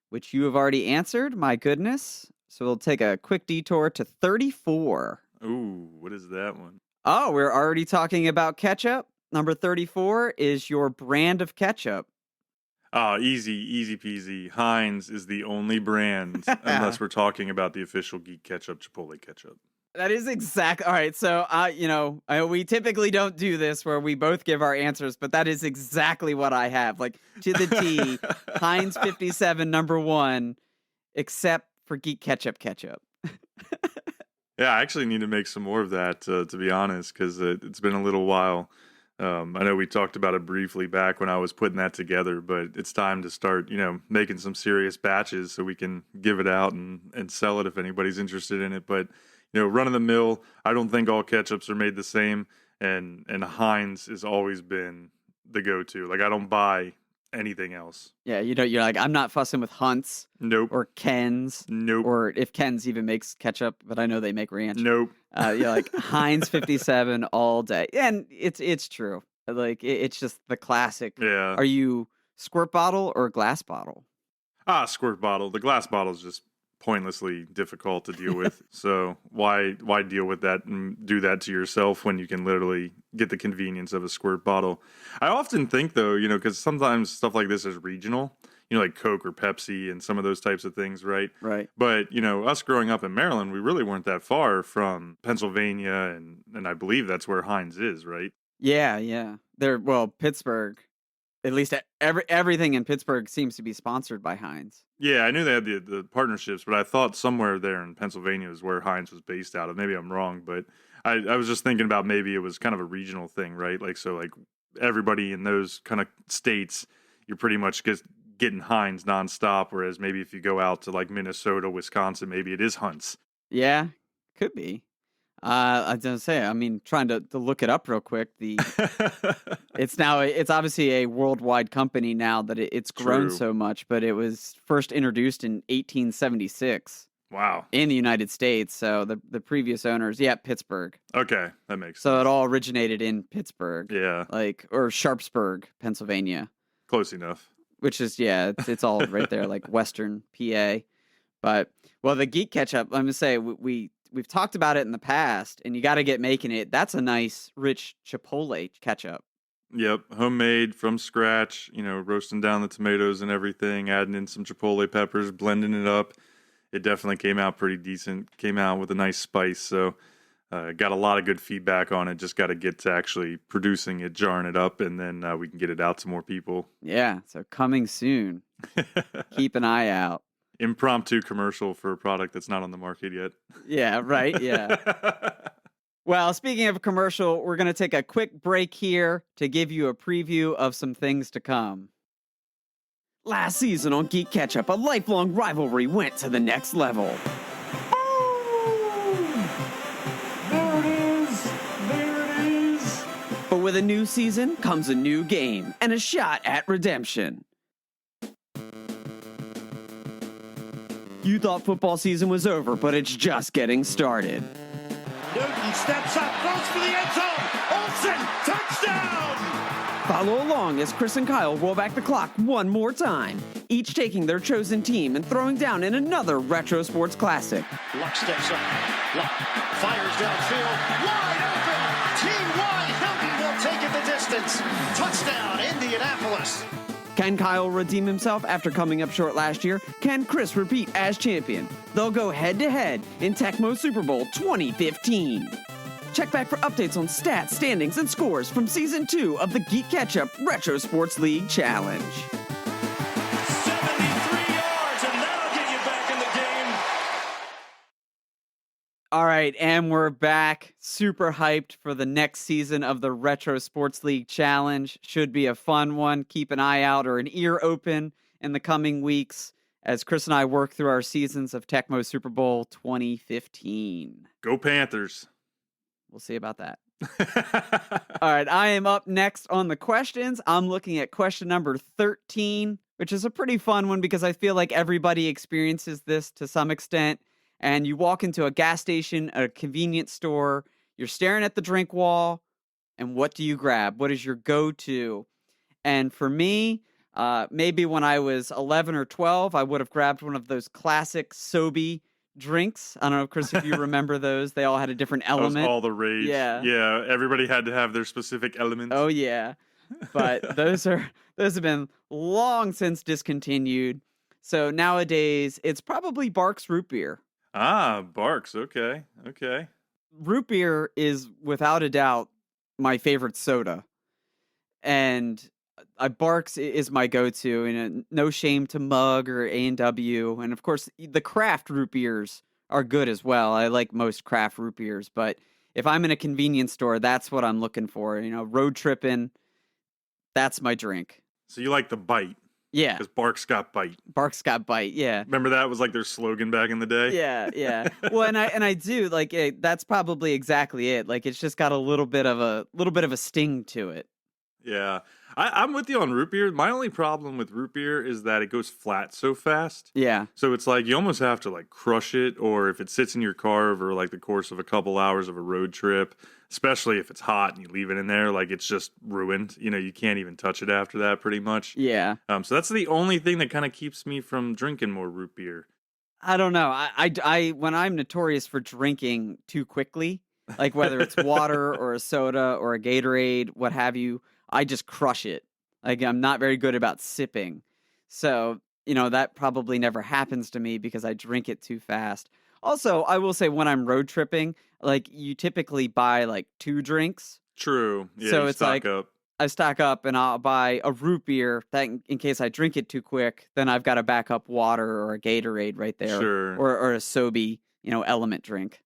which you have already answered. My goodness. So we'll take a quick detour to 34. Ooh, what is that one? Oh, we're already talking about ketchup. Number 34 is your brand of ketchup. Oh, easy peasy. Heinz is the only brand, unless we're talking about the official GeeK KetchUp Chipotle ketchup. That is exact. All right. So, we typically don't do this where we both give our answers, but that is exactly what I have. Like to the T, Heinz 57, number 1, except for GeeK ketchup. Yeah, I actually need to make some more of that, to be honest, because it's been a little while. I know we talked about it briefly back when I was putting that together, but it's time to start, making some serious batches so we can give it out and sell it if anybody's interested in it. But run of the mill, I don't think all ketchups are made the same, and Heinz has always been the go-to. Like I don't buy anything else. Yeah, you're like, I'm not fussing with Hunt's. Nope. Or Ken's. Nope. Or if Ken's even makes ketchup, but I know they make ranch. Nope. You're like Heinz 57 all day. And it's true. Like it's just the classic. Yeah. Are you squirt bottle or glass bottle? Squirt bottle. The glass bottle is just pointlessly difficult to deal with. So why deal with that and do that to yourself when you can literally get the convenience of a squirt bottle? I often think though, because sometimes stuff like this is regional, like Coke or Pepsi and some of those types of things, right? Right. But, us growing up in Maryland, we really weren't that far from Pennsylvania, and I believe that's where Heinz is, right? Yeah. Pittsburgh. At least everything in Pittsburgh seems to be sponsored by Heinz. Yeah, I knew they had the partnerships, but I thought somewhere there in Pennsylvania is where Heinz was based out of. Maybe I'm wrong, but I was just thinking about maybe it was kind of a regional thing, right? Like, so like everybody in those kind of states, you're pretty much getting Heinz nonstop, whereas maybe if you go out to like Minnesota, Wisconsin, maybe it is Hunt's. Yeah, could be. I was gonna say, trying to look it up real quick. It's obviously a worldwide company now that it's grown True. so much, but it was first introduced in 1876. Wow. In the United States. So the previous owners, Pittsburgh. Okay, that makes sense. So it all originated in Pittsburgh. Yeah. Or Sharpsburg, Pennsylvania. Close enough. Which is, it's all right there, like Western PA. But, the GeeK ketchup, let me say, we've talked about it in the past, and you got to get making it. That's a nice, rich Chipotle ketchup. Yep, homemade from scratch, roasting down the tomatoes and everything, adding in some Chipotle peppers, blending it up. It definitely came out pretty decent, came out with a nice spice, so got a lot of good feedback on it. Just got to get to actually producing it, jarring it up, and then we can get it out to more people. Yeah, so coming soon. Keep an eye out. Impromptu commercial for a product that's not on the market yet. Yeah, right, yeah. Well, speaking of commercial, we're going to take a quick break here to give you a preview of some things to come. Last season on GeeK KetchUp, a lifelong rivalry went to the next level. There it is. But with a new season comes a new game and a shot at redemption. You thought football season was over, but it's just getting started. Newton steps up, throws for the end zone. Olsen, touchdown! Follow along as Chris and Kyle roll back the clock one more time, each taking their chosen team and throwing down in another retro sports classic. Luck steps up. Luck fires downfield. Wide open. Team wide. Hilton will take it the distance. Touchdown, Indianapolis. Can Kyle redeem himself after coming up short last year? Can Chris repeat as champion? They'll go head-to-head in Tecmo Super Bowl 2015. Check back for updates on stats, standings, and scores from Season 2 of the GeeK KetchUp Retro Sports League Challenge. 73 yards, and that'll get you back in the game. All right, and we're back. Super hyped for the next season of the Retro Sports League Challenge. Should be a fun one. Keep an eye out or an ear open in the coming weeks as Chris and I work through our seasons of Tecmo Super Bowl 2015. Go Panthers. We'll see about that. All right, I am up next on the questions. I'm looking at question number 13, which is a pretty fun one because I feel like everybody experiences this to some extent. And you walk into a gas station, a convenience store, you're staring at the drink wall, and what do you grab? What is your go-to? And for me, maybe when I was 11 or 12, I would have grabbed one of those classic Sobe drinks. I don't know, Chris, if you remember those. They all had a different That was element. all the rage. Yeah. Yeah, everybody had to have their specific element. Oh yeah. But those have been long since discontinued. So nowadays it's probably Barks root beer. Ah, Barks. Okay. Root beer is without a doubt my favorite soda. And Barks is my go-to, and no shame to Mug or A&W, and of course the craft root beers are good as well. I like most craft root beers, but if I'm in a convenience store, that's what I'm looking for. Road tripping, that's my drink. So you like the bite? Yeah, Because Barks got bite. Barks got bite. Yeah, Remember that was like their slogan back in the day? yeah. Well, and I do like that's probably exactly it. Like it's just got a little bit of a sting to it. Yeah. I'm with you on root beer. My only problem with root beer is that it goes flat so fast. Yeah. So it's like you almost have to like crush it, or if it sits in your car over like the course of a couple hours of a road trip, especially if it's hot and you leave it in there, like it's just ruined. You can't even touch it after that pretty much. Yeah. So that's the only thing that kind of keeps me from drinking more root beer. I don't know. I when I'm notorious for drinking too quickly, like whether it's water or a soda or a Gatorade, what have you, I just crush it. Like I'm not very good about sipping. So, that probably never happens to me because I drink it too fast. Also, I will say when I'm road tripping, like you typically buy like 2 drinks. True. Yeah, So you it's stock like up. I stock up and I'll buy a root beer that in case I drink it too quick, then I've got a backup water or a Gatorade right there. Sure. Or a Sobe, element drink.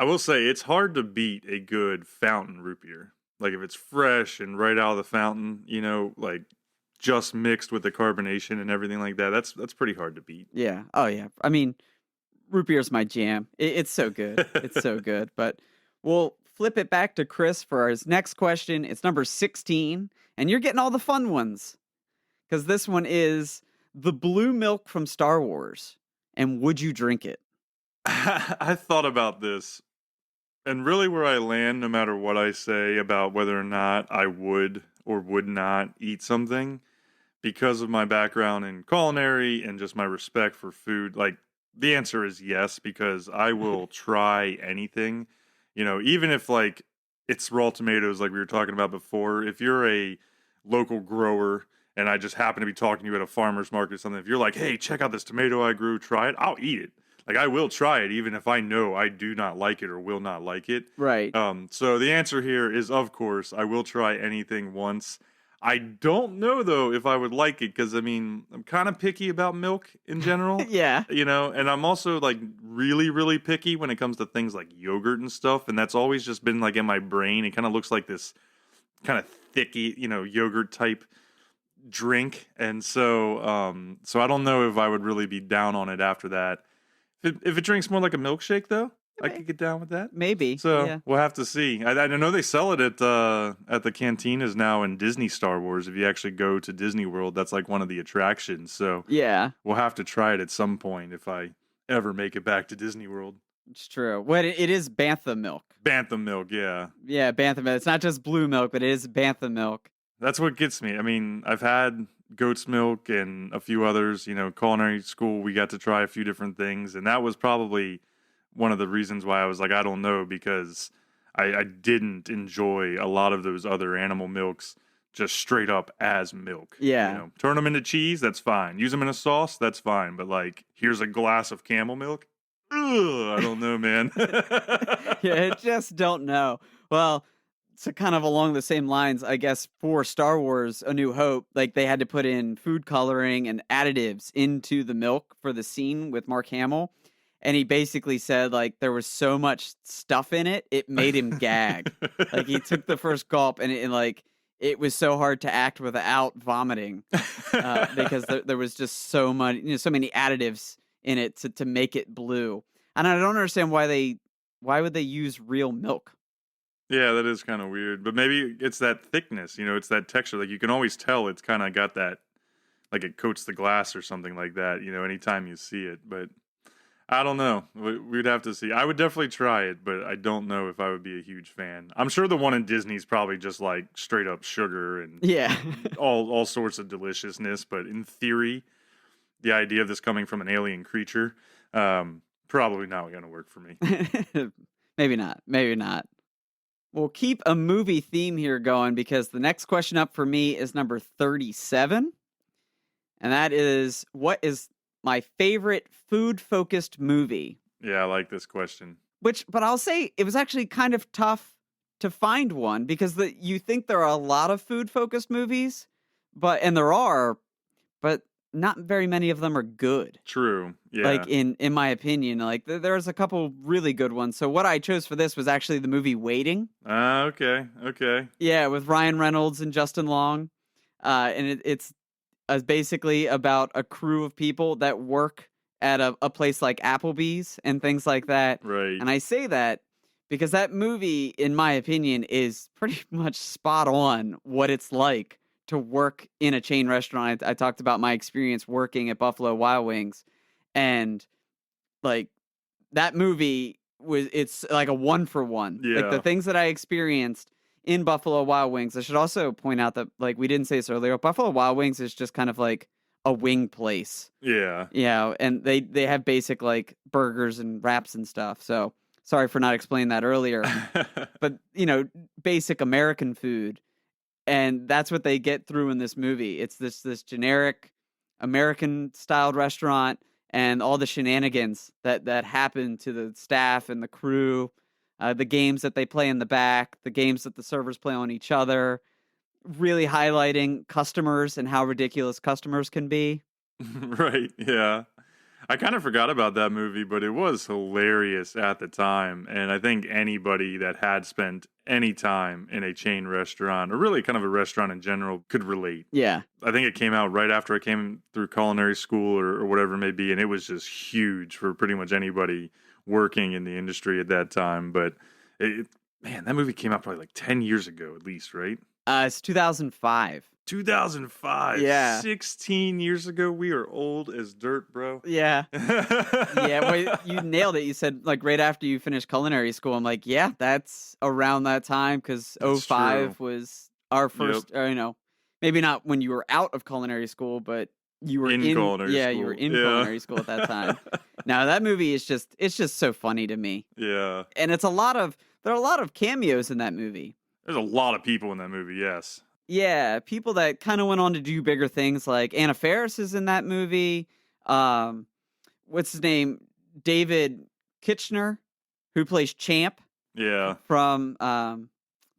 I will say it's hard to beat a good fountain root beer. Like if it's fresh and right out of the fountain, like just mixed with the carbonation and everything like that. That's pretty hard to beat. Yeah. Oh yeah. I mean, root beer's my jam. It's so good. It's so good. But we'll flip it back to Chris for his next question. It's number 16, and you're getting all the fun ones because this one is the blue milk from Star Wars. And would you drink it? I thought about this, and really where I land, no matter what I say about whether or not I would or would not eat something, because of my background in culinary and just my respect for food, like the answer is yes, because I will try anything, even if like it's raw tomatoes, like we were talking about before. If you're a local grower and I just happen to be talking to you at a farmer's market or something, if you're like, hey, check out this tomato I grew, try it, I'll eat it. Like I will try it, even if I know I do not like it or will not like it. Right. So the answer here is, of course, I will try anything once. I don't know though if I would like it because I'm kind of picky about milk in general. Yeah. And I'm also like really, really picky when it comes to things like yogurt and stuff. And that's always just been like in my brain. It kind of looks like this kind of thicky, yogurt type drink. And so I don't know if I would really be down on it after that. If it drinks more like a milkshake, though, I could get down with that. Maybe. So yeah. We'll have to see. I know they sell it at the cantinas now in Disney Star Wars. If you actually go to Disney World, that's like one of the attractions. So Yeah. we'll have to try it at some point if I ever make it back to Disney World. It's true. Well, it is bantha milk. Bantha milk, yeah. Yeah, bantha milk. It's not just blue milk, but it is bantha milk. That's what gets me. I've had goat's milk and a few others. Culinary school, we got to try a few different things, and that was probably one of the reasons why I was like, I don't know, because I didn't enjoy a lot of those other animal milks just straight up as milk. Yeah. Turn them into cheese, that's fine. Use them in a sauce, that's fine. But like, here's a glass of camel milk. Ugh, I don't know, man. Yeah, I just don't know. Well, so kind of along the same lines, I guess, for Star Wars A New Hope, like they had to put in food coloring and additives into the milk for the scene with Mark Hamill. And he basically said, like, there was so much stuff in it, it made him gag. Like, he took the first gulp and it was so hard to act without vomiting because there was just so much, so many additives in it to make it blue. And I don't understand why would they use real milk? Yeah, that is kind of weird. But maybe it's that thickness, it's that texture. Like you can always tell it's kind of got that, like it coats the glass or something like that, anytime you see it. But I don't know. We'd have to see. I would definitely try it, but I don't know if I would be a huge fan. I'm sure the one in Disney's probably just like straight up sugar and Yeah. all sorts of deliciousness. But in theory, the idea of this coming from an alien creature, probably not going to work for me. Maybe not. Maybe not. We'll keep a movie theme here going because the next question up for me is number 37. And that is, what is my favorite food-focused movie? Yeah, I like this question. But I'll say it was actually kind of tough to find one because you think there are a lot of food-focused movies, but not very many of them are good. True. Yeah. Like in my opinion, like there's a couple really good ones. So what I chose for this was actually the movie Waiting. Okay. Yeah, with Ryan Reynolds and Justin Long, and it's basically about a crew of people that work at a place like Applebee's and things like that. Right. And I say that because that movie, in my opinion, is pretty much spot on what it's like to work in a chain restaurant. I talked about my experience working at Buffalo Wild Wings, and like that movie it's like a 1-for-1. Yeah. Like the things that I experienced in Buffalo Wild Wings. I should also point out that, like, we didn't say this earlier, Buffalo Wild Wings is just kind of like a wing place. Yeah. Yeah, and they have basic like burgers and wraps and stuff. So sorry for not explaining that earlier. But, basic American food. And that's what they get through in this movie. It's this generic American styled restaurant and all the shenanigans that happen to the staff and the crew, the games that they play in the back, the games that the servers play on each other, really highlighting customers and how ridiculous customers can be. Right. Yeah. I kind of forgot about that movie, but it was hilarious at the time. And I think anybody that had spent any time in a chain restaurant, or really kind of a restaurant in general, could relate. Yeah. I think it came out right after I came through culinary school or whatever it may be. And it was just huge for pretty much anybody working in the industry at that time. But man, that movie came out probably like 10 years ago at least, right? It's 2005. 2005. Yeah. 16 years ago. We are old as dirt, bro. Yeah. Yeah, well, you nailed it. You said, like, right after you finished culinary school. I'm like, yeah, that's around that time, because That's 05 true. was our first, maybe not when you were out of culinary school, but you were In culinary yeah, school. you were in Yeah. culinary school at that time. Now, that movie is it's just so funny to me. Yeah. And there are a lot of cameos in that movie. There's a lot of people in that movie, yes. Yeah, people that kind of went on to do bigger things, like Anna Faris is in that movie. What's his name? David Kitchener, who plays Champ Yeah. from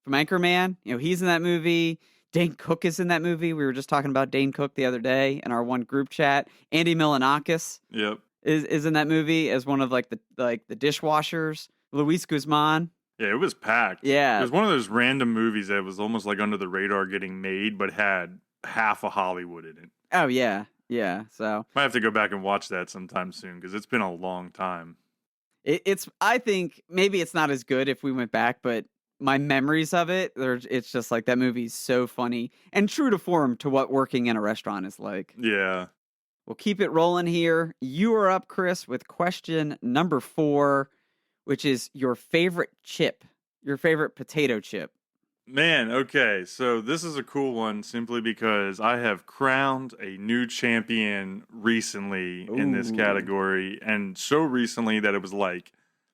Anchorman. He's in that movie. Dane Cook is in that movie. We were just talking about Dane Cook the other day in our one group chat. Andy Milonakis Yep. is in that movie as one of the dishwashers. Luis Guzman. Yeah, it was packed. Yeah. It was one of those random movies that was almost like under the radar getting made, but had half of Hollywood in it. Oh, yeah. Yeah. So Might have to go back and watch that sometime soon because it's been a long time. I think maybe it's not as good if we went back, but my memories of it's just like that movie's so funny and true to form to what working in a restaurant is like. Yeah. We'll keep it rolling here. You are up, Chris, with question number 4, which is your favorite chip, your favorite potato chip. Man, okay. So this is a cool one simply because I have crowned a new champion recently in this Ooh. category. And so recently that it was like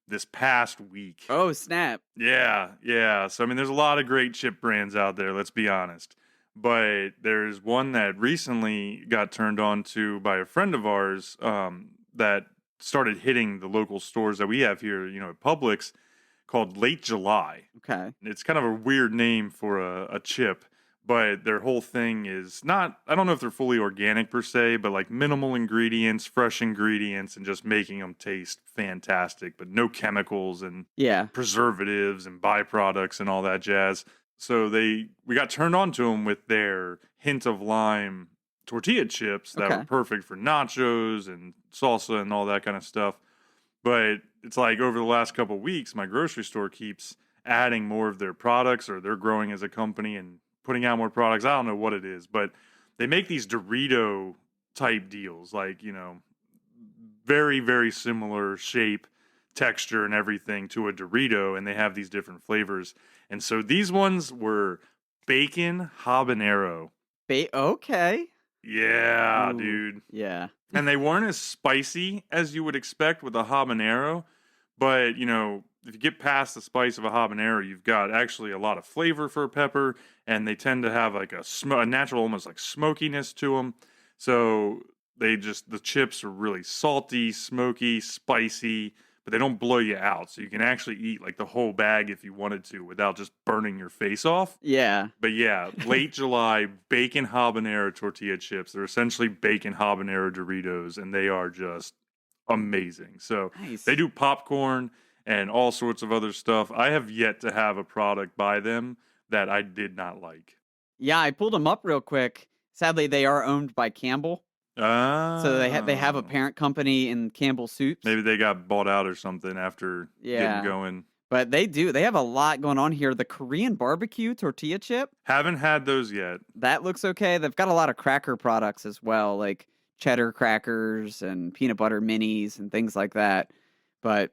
this past week. Oh, snap. Yeah. So, I mean, there's a lot of great chip brands out there, let's be honest. But there's one that recently got turned on to by a friend of ours that started hitting the local stores that we have here, at Publix, called Late July. Okay. It's kind of a weird name for a chip, but their whole thing is not, I don't know if they're fully organic per se, but like minimal ingredients, fresh ingredients, and just making them taste fantastic, but no chemicals and preservatives and byproducts and all that jazz. So we got turned on to them with their hint of lime tortilla chips that were perfect for nachos and salsa and all that kind of stuff. But it's like over the last couple of weeks, my grocery store keeps adding more of their products, or they're growing as a company and putting out more products. I don't know what it is, but they make these Dorito type deals, like, very, very similar shape, texture, and everything to a Dorito, and they have these different flavors. And so these ones were bacon habanero. Okay. Yeah, Ooh, dude. Yeah. And they weren't as spicy as you would expect with a habanero, but you know, if you get past the spice of a habanero, you've got actually a lot of flavor for a pepper, and they tend to have like a natural, almost like smokiness to them. So the chips are really salty, smoky, spicy, but they don't blow you out. So you can actually eat like the whole bag if you wanted to without just burning your face off. Yeah. But yeah, late July bacon habanero tortilla chips. They're essentially bacon habanero Doritos, and they are just amazing. So Nice. they do popcorn and all sorts of other stuff. I have yet to have a product by them that I did not like. Yeah, I pulled them up real quick. Sadly, they are owned by Campbell. So they have a parent company in Campbell Soups. Maybe they got bought out or something after getting going. But they have a lot going on here. The Korean barbecue tortilla chip. Haven't had those yet. That looks okay. They've got a lot of cracker products as well, like cheddar crackers and peanut butter minis and things like that. But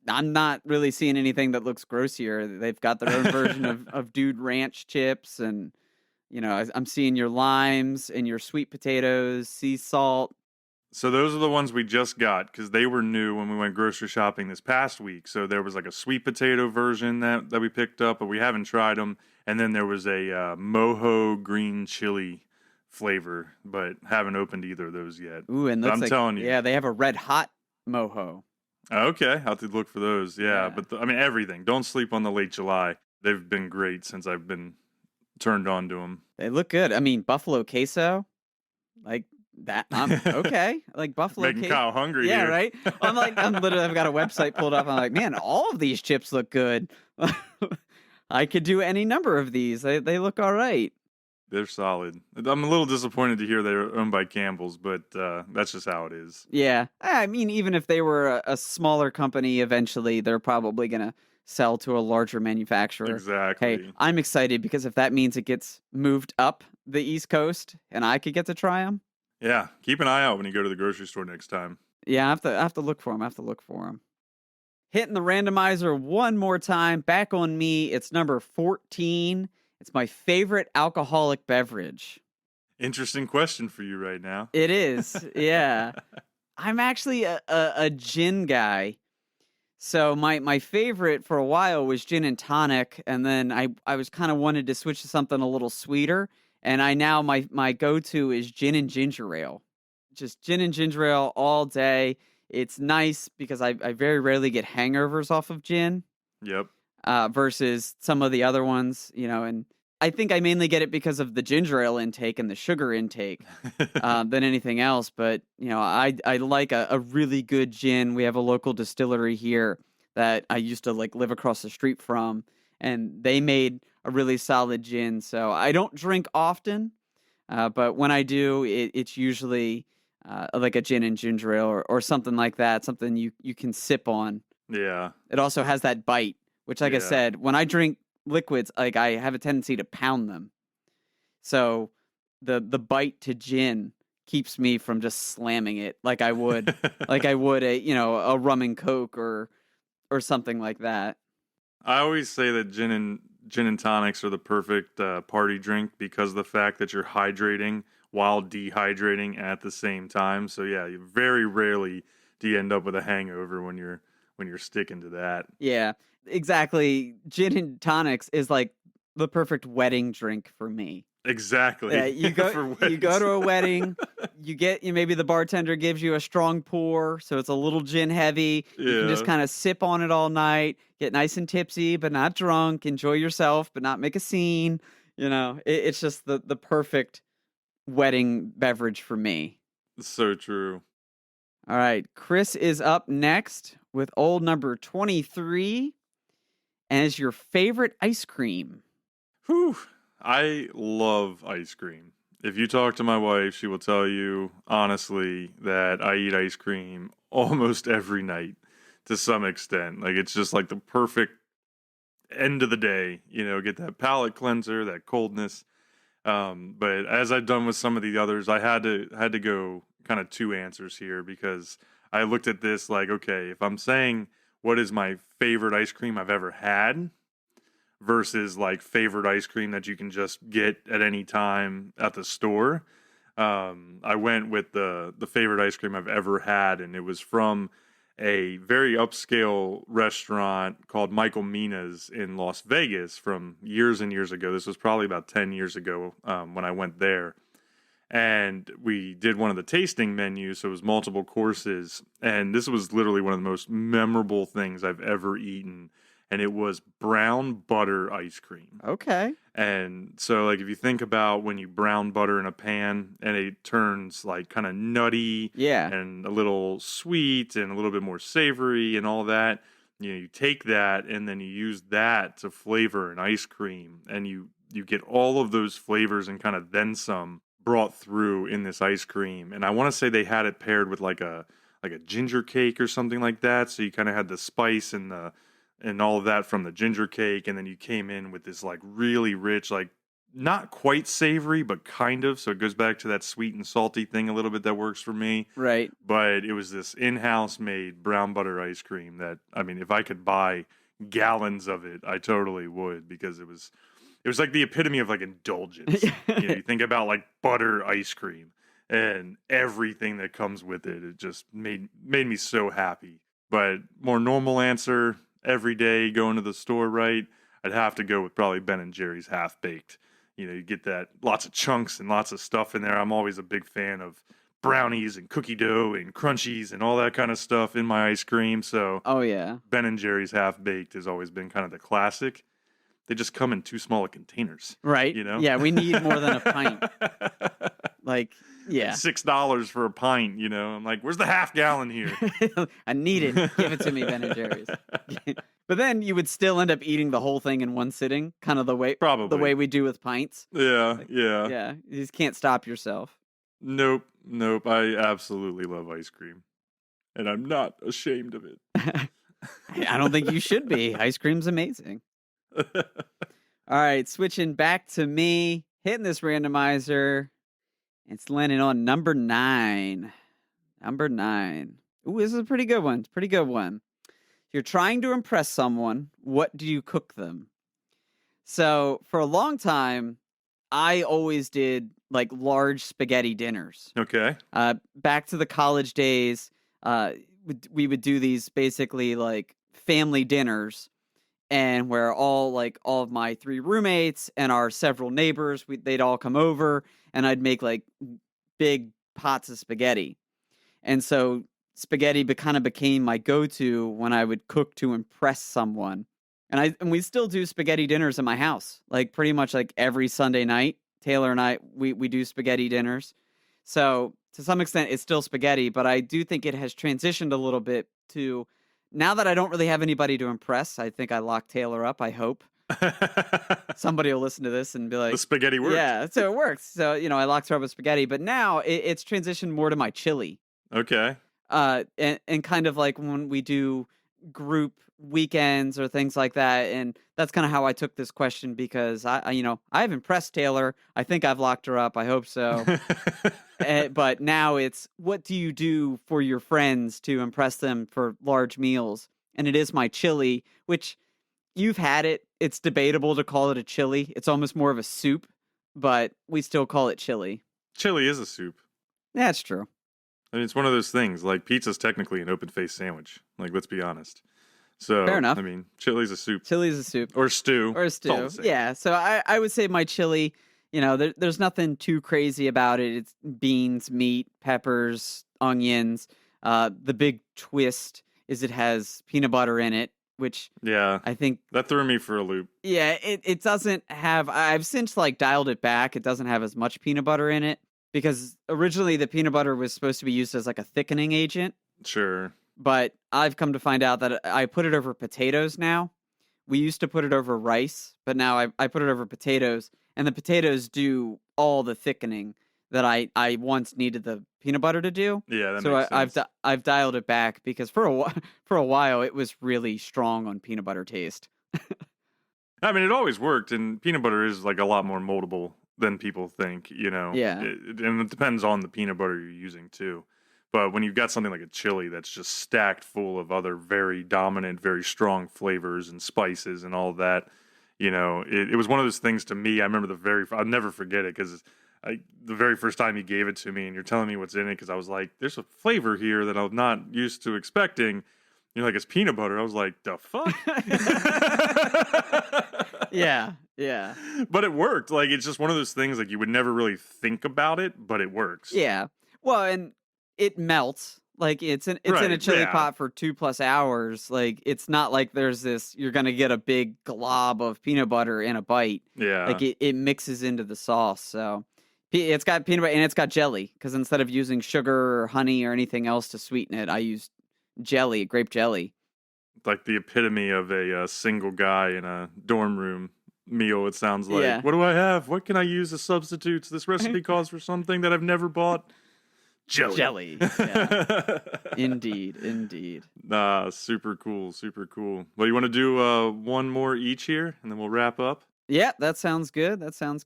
I'm not really seeing anything that looks gross here. They've got their own version of Dude Ranch chips, and you know, I'm seeing your limes and your sweet potatoes, sea salt. So those are the ones we just got because they were new when we went grocery shopping this past week. So there was like a sweet potato version that we picked up, but we haven't tried them. And then there was a mojo green chili flavor, but haven't opened either of those yet. Ooh, and I'm telling you. Yeah, they have a red hot mojo. Okay, I'll have to look for those. Yeah. Yeah. But I mean, everything. Don't sleep on the late July. They've been great since I've been turned on to them. They look good. I mean, buffalo queso, like that. I'm okay. Like buffalo Making queso. Kyle hungry Yeah, here. right. I'm literally, I've got a website pulled up. I'm like, man, all of these chips look good. I could do any number of these. They look all right. They're solid. I'm a little disappointed to hear they're owned by Campbell's, but that's just how it is. Yeah. I mean, even if they were a smaller company, eventually they're probably going to sell to a larger manufacturer. Exactly. Hey, I'm excited because if that means it gets moved up the East Coast and I could get to try them. Yeah, keep an eye out when you go to the grocery store next time. Yeah, I have to look for them. Hitting the randomizer one more time. Back on me. It's number 14. It's my favorite alcoholic beverage. Interesting question for you right now. It is. Yeah. I'm actually a gin guy. So my favorite for a while was gin and tonic, and then I was kind of wanted to switch to something a little sweeter, and my go-to is gin and ginger ale. Just gin and ginger ale all day. It's nice because I very rarely get hangovers off of gin. Yep. Versus some of the other ones, you know, and I think I mainly get it because of the ginger ale intake and the sugar intake than anything else. But, you know, I like a really good gin. We have a local distillery here that I used to like live across the street from, and they made a really solid gin. So I don't drink often, but when I do, it's usually like a gin and ginger ale or something like that, something you can sip on. Yeah. It also has that bite, which, like I said, when I drink liquids, like I have a tendency to pound them. So the bite to gin keeps me from just slamming it like I would a rum and coke or something like that. I always say that gin and tonics are the perfect party drink because of the fact that you're hydrating while dehydrating at the same time. So yeah, you very rarely do you end up with a hangover when you're sticking to that. Yeah, exactly. Gin and tonics is like the perfect wedding drink for me. Exactly. Yeah, you go to a wedding, maybe the bartender gives you a strong pour, so it's a little gin heavy. You can just kind of sip on it all night, get nice and tipsy, but not drunk, enjoy yourself, but not make a scene. You know, it's just the perfect wedding beverage for me. So true. All right, Chris is up next with old number 23 as your favorite ice cream. Whew. I love ice cream. If you talk to my wife, she will tell you honestly that I eat ice cream almost every night to some extent. Like it's just like the perfect end of the day, you know, get that palate cleanser, that coldness. But as I've done with some of the others, I had to go kind of two answers here because I looked at this like, okay, if I'm saying what is my favorite ice cream I've ever had versus like favorite ice cream that you can just get at any time at the store, I went with the favorite ice cream I've ever had, and it was from a very upscale restaurant called Michael Mina's in Las Vegas from years and years ago. This was probably about 10 years ago when I went there. And we did one of the tasting menus, so it was multiple courses. And this was literally one of the most memorable things I've ever eaten. And it was brown butter ice cream. Okay. And so, like, if you think about when you brown butter in a pan and it turns like kind of nutty and a little sweet and a little bit more savory and all that, you take that and then you use that to flavor an ice cream, and you get all of those flavors and kind of then some brought through in this ice cream. And I want to say they had it paired with like a ginger cake or something like that. So you kind of had the spice and all of that from the ginger cake, and then you came in with this like really rich, like not quite savory, but kind of. So it goes back to that sweet and salty thing a little bit that works for me. Right. But it was this in-house made brown butter ice cream that, I mean, if I could buy gallons of it, I totally would, because it was like the epitome of like indulgence. You think about like butter ice cream and everything that comes with it. It just made me so happy. But more normal answer, every day going to the store, right? I'd have to go with probably Ben & Jerry's Half Baked. You get that, lots of chunks and lots of stuff in there. I'm always a big fan of brownies and cookie dough and crunchies and all that kind of stuff in my ice cream. So Ben & Jerry's Half Baked has always been kind of the classic. They just come in too small of containers. Right. Yeah, we need more than a pint. Like, yeah. $6 for a pint, I'm like, where's the half gallon here? I need it. Give it to me, Ben & Jerry's. But then you would still end up eating the whole thing in one sitting, kind of the way we do with pints. Yeah, like, yeah. Yeah, you just can't stop yourself. Nope. I absolutely love ice cream. And I'm not ashamed of it. I don't think you should be. Ice cream's amazing. All right, switching back to me, hitting this randomizer. It's landing on number 9. Number 9. Ooh, this is a pretty good one. It's a pretty good one. You're trying to impress someone. What do you cook them? So for a long time, I always did like large spaghetti dinners. Okay. Back to the college days, we would do these basically like family dinners, and where all of my 3 roommates and our several neighbors, they'd all come over, and I'd make like big pots of spaghetti. And so spaghetti kind of became my go-to when I would cook to impress someone. And we still do spaghetti dinners in my house, like pretty much like every Sunday night. Taylor and I, we do spaghetti dinners. So to some extent, it's still spaghetti, but I do think it has transitioned a little bit to, now that I don't really have anybody to impress, I think I locked Taylor up, I hope. Somebody will listen to this and be like, the spaghetti works. Yeah, so it works. So, I locked her up with spaghetti, but now it's transitioned more to my chili. Okay. And kind of like when we do group weekends or things like that. And that's kind of how I took this question, because I've impressed Taylor. I think I've locked her up. I hope so. But now it's, what do you do for your friends to impress them for large meals? And it is my chili, which you've had it. It's debatable to call it a chili. It's almost more of a soup, but we still call it chili. Chili is a soup. That's true. I mean, it's one of those things, like pizza's technically an open-faced sandwich. Like, let's be honest. So, fair enough. I mean, chili's a soup. Chili's a soup. Or stew. Or a stew. Yeah, so I would say my chili, there's nothing too crazy about it. It's beans, meat, peppers, onions. The big twist is it has peanut butter in it, which I think that threw me for a loop. Yeah, it doesn't have, I've since dialed it back. It doesn't have as much peanut butter in it, because originally the peanut butter was supposed to be used as like a thickening agent. Sure. But I've come to find out that I put it over potatoes now. We used to put it over rice, but now I put it over potatoes, and the potatoes do all the thickening that I once needed the peanut butter to do. Yeah, that makes sense. I've dialed it back, because for a while it was really strong on peanut butter taste. I mean, it always worked, and peanut butter is like a lot more moldable than people think, Yeah. And it depends on the peanut butter you're using too. But when you've got something like a chili that's just stacked full of other very dominant, very strong flavors and spices and all that, it was one of those things to me. I remember I'll never forget it because the very first time you gave it to me and you're telling me what's in it, because I was like, there's a flavor here that I'm not used to expecting. You're like, it's peanut butter. I was like, the fuck? Yeah. But it worked. Like, it's just one of those things, like, you would never really think about it, but it works. Yeah. Well, and it melts. Like it's in a chili pot for 2+ hours. Like it's not like there's you're gonna get a big glob of peanut butter in a bite. Yeah. Like it mixes into the sauce. So it's got peanut butter and it's got jelly, because instead of using sugar or honey or anything else to sweeten it, I used jelly, grape jelly. Like the epitome of a single guy in a dorm room meal, it sounds like. Yeah. What do I have? What can I use as substitutes? This recipe calls for something that I've never bought. Jelly. Yeah. Indeed. Super cool. Well, you want to do one more each here, and then we'll wrap up? Yeah, that sounds good. So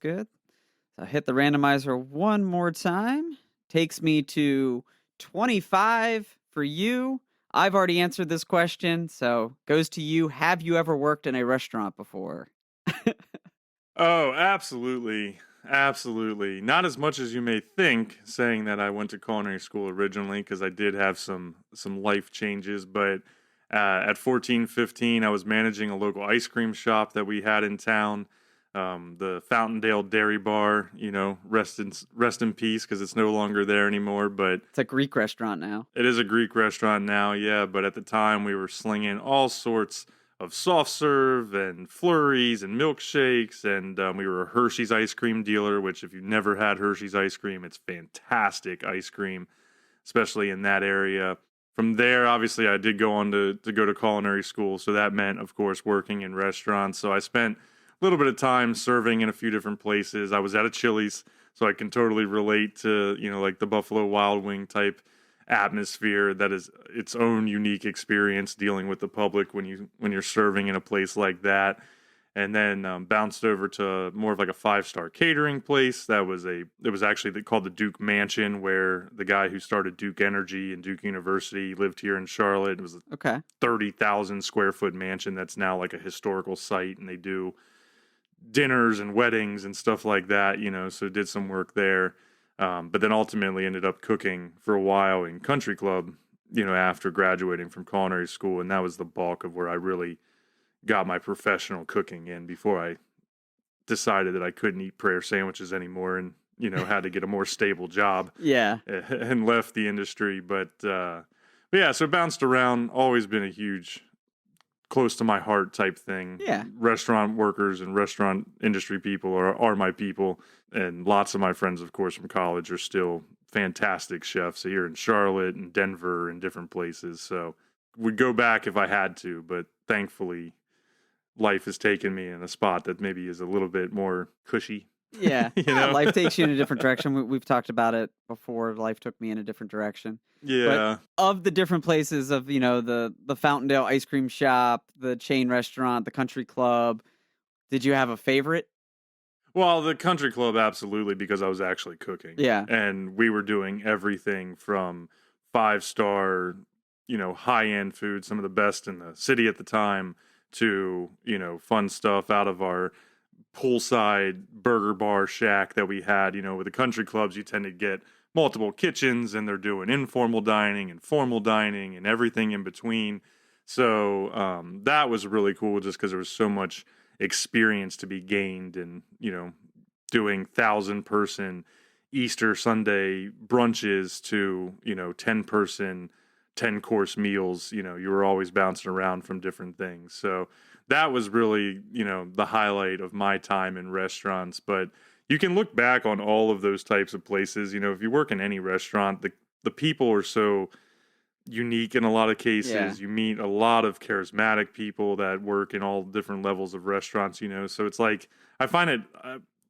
I hit the randomizer one more time. Takes me to 25 for you. I've already answered this question, so goes to you. Have you ever worked in a restaurant before? Oh, absolutely. Not as much as you may think, saying that I went to culinary school originally, because I did have some life changes. But at 14, 15, I was managing a local ice cream shop that we had in town. The Fountaindale Dairy Bar, rest in peace, because it's no longer there anymore. But it's a Greek restaurant now. It is a Greek restaurant now, yeah. But at the time, we were slinging all sorts of soft serve and flurries and milkshakes, and we were a Hershey's ice cream dealer, which if you've never had Hershey's ice cream, it's fantastic ice cream, especially in that area. From there, obviously, I did go on to go to culinary school, so that meant, of course, working in restaurants. So I spent a little bit of time serving in a few different places. I was at a Chili's, so I can totally relate to, like the Buffalo Wild Wing type atmosphere. That is its own unique experience dealing with the public when you're serving in a place like that. And then bounced over to more of like a 5-star catering place. It was actually called the Duke Mansion, where the guy who started Duke Energy and Duke University lived here in Charlotte. It was a 30,000 square foot mansion that's now like a historical site, and they do dinners and weddings and stuff like that, so did some work there. But then ultimately ended up cooking for a while in Country Club, after graduating from culinary school. And that was the bulk of where I really got my professional cooking in before I decided that I couldn't eat prayer sandwiches anymore and, had to get a more stable job. Yeah. And left the industry. But yeah, so bounced around, always been a huge, close to my heart type thing. Yeah. Restaurant workers and restaurant industry people are my people. And lots of my friends, of course, from college are still fantastic chefs here in Charlotte and Denver and different places. So would go back if I had to, but thankfully life has taken me in a spot that maybe is a little bit more cushy. Yeah. Life takes you in a different direction. We've talked about it before. Life took me in a different direction. Yeah. But of the different places of, the Fountaindale ice cream shop, the chain restaurant, the country club, did you have a favorite? Well, the country club, absolutely, because I was actually cooking. Yeah. And we were doing everything from 5-star, high-end food, some of the best in the city at the time, to, fun stuff out of our poolside burger bar shack that we had. With the country clubs, you tend to get multiple kitchens, and they're doing informal dining and formal dining and everything in between. So that was really cool, just because there was so much experience to be gained, and doing 1,000-person Easter Sunday brunches to 10-person 10-course meals. You were always bouncing around from different things. So that was really the highlight of my time in restaurants. But you can look back on all of those types of places. If you work in any restaurant, the people are so unique in a lot of cases. Yeah. You meet a lot of charismatic people that work in all different levels of restaurants, so it's like I find it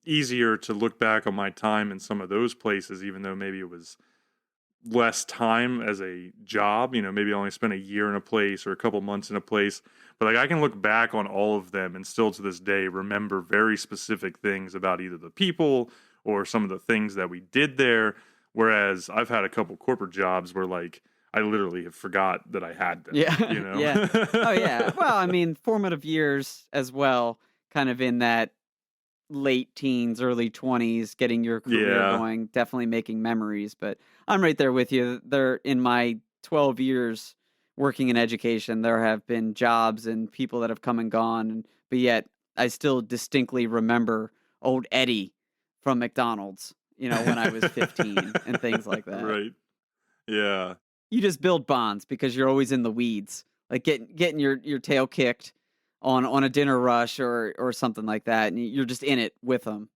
easier to look back on my time in some of those places, even though maybe it was less time as a job. Maybe I only spent a year in a place or a couple months in a place, but like I can look back on all of them and still to this day remember very specific things about either the people or some of the things that we did there. Whereas I've had a couple corporate jobs where like I literally have forgot that I had them. Yeah. You know? Yeah. Oh, yeah. Well, I mean, formative years as well, kind of in that late teens, early 20s, getting your career Yeah. going, definitely making memories. But I'm right there with you. There, in my 12 years working in education, there have been jobs and people that have come and gone, but yet I still distinctly remember old Eddie from McDonald's, when I was 15 and things like that. Right. Yeah. You just build bonds because you're always in the weeds, like getting your tail kicked on a dinner rush or something like that, and you're just in it with them.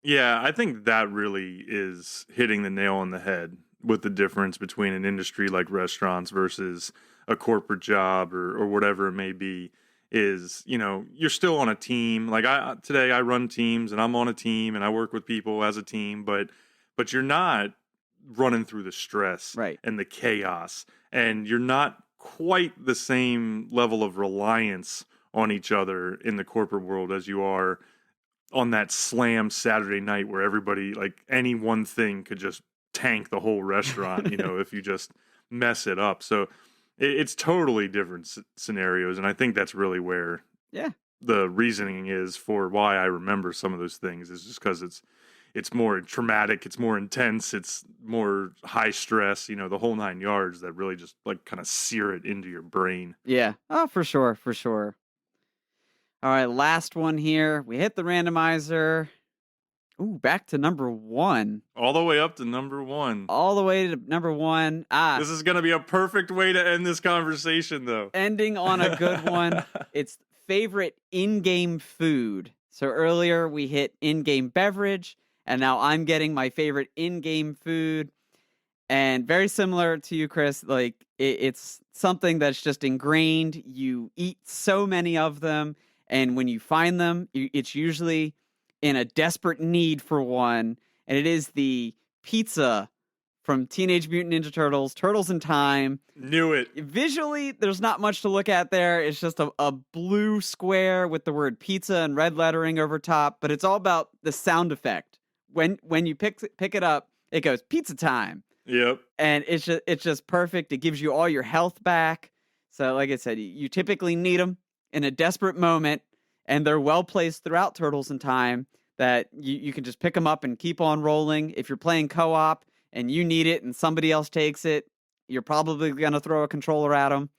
Yeah, I think that really is hitting the nail on the head with the difference between an industry like restaurants versus a corporate job or whatever it may be. Is, you're still on a team. Like today I run teams and I'm on a team and I work with people as a team, but you're not running through the stress Right. and the chaos, and you're not quite the same level of reliance on each other in the corporate world as you are on that slam Saturday night where everybody, like any one thing could just tank the whole restaurant, if you just mess it up. So it's totally different scenarios. And I think that's really where the reasoning is for why I remember some of those things, is just because it's more traumatic, it's more intense, it's more high stress, the whole 9 yards that really just like kind of sear it into your brain. Yeah. Oh, for sure. For sure. All right. Last one here. We hit the randomizer. Ooh, back to number 1. All the way up to number 1. All the way to number 1. This is going to be a perfect way to end this conversation, though. Ending on a good one. It's favorite in-game food. So earlier we hit in-game beverage, and now I'm getting my favorite in-game food. And very similar to you, Chris, like it's something that's just ingrained. You eat so many of them, and when you find them, it's usually in a desperate need for one, and it is the pizza from Teenage Mutant Ninja Turtles, Turtles in Time. Knew it. Visually, there's not much to look at there. It's just a blue square with the word pizza and red lettering over top, but it's all about the sound effect. When you pick it up, it goes, pizza time. Yep. And it's just perfect. It gives you all your health back. So like I said, you typically need them in a desperate moment, and they're well placed throughout Turtles in Time that you can just pick them up and keep on rolling. If you're playing co-op and you need it and somebody else takes it, you're probably going to throw a controller at them.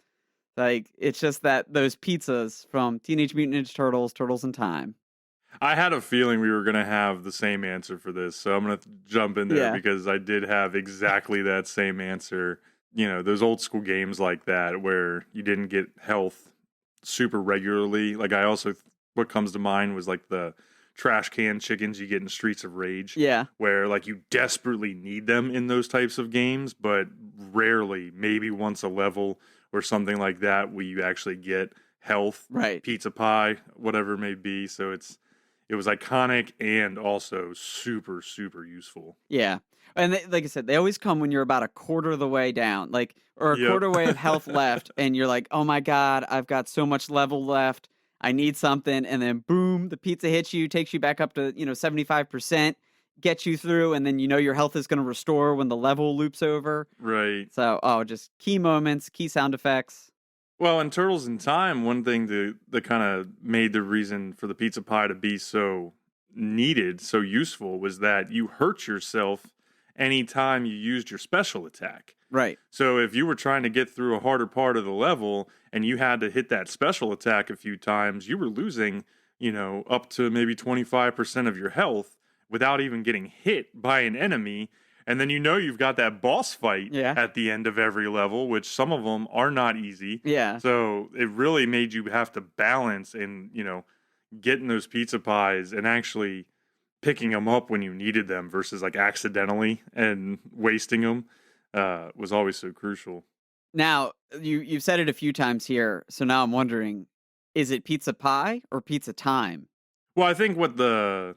Like, it's just that those pizzas from Teenage Mutant Ninja Turtles, Turtles in Time. I had a feeling we were going to have the same answer for this, so I'm going to jump in there because I did have exactly that same answer. Those old school games like that where you didn't get health super regularly. Like, I also, what comes to mind was like the trash can chickens you get in Streets of Rage. Yeah. Where like you desperately need them in those types of games, but rarely, maybe once a level or something like that, where you actually get health, right? Pizza pie, whatever it may be. So it was iconic and also super, super useful. Yeah. And like I said, they always come when you're about a quarter of the way down, or a quarter way of health left. And you're like, oh my God, I've got so much level left. I need something. And then boom, the pizza hits you, takes you back up to, 75%, gets you through. And then, your health is going to restore when the level loops over. Right. So, just key moments, key sound effects. Well, in Turtles in Time, one thing that kind of made the reason for the pizza pie to be so needed, so useful, was that you hurt yourself anytime you used your special attack. Right. So if you were trying to get through a harder part of the level and you had to hit that special attack a few times, you were losing, up to maybe 25% of your health without even getting hit by an enemy. And then you've got that boss fight at the end of every level, which some of them are not easy. Yeah. So it really made you have to balance and, getting those pizza pies and actually picking them up when you needed them versus like accidentally and wasting them was always so crucial. Now, you've said it a few times here, so now I'm wondering, is it pizza pie or pizza time? Well, I think what the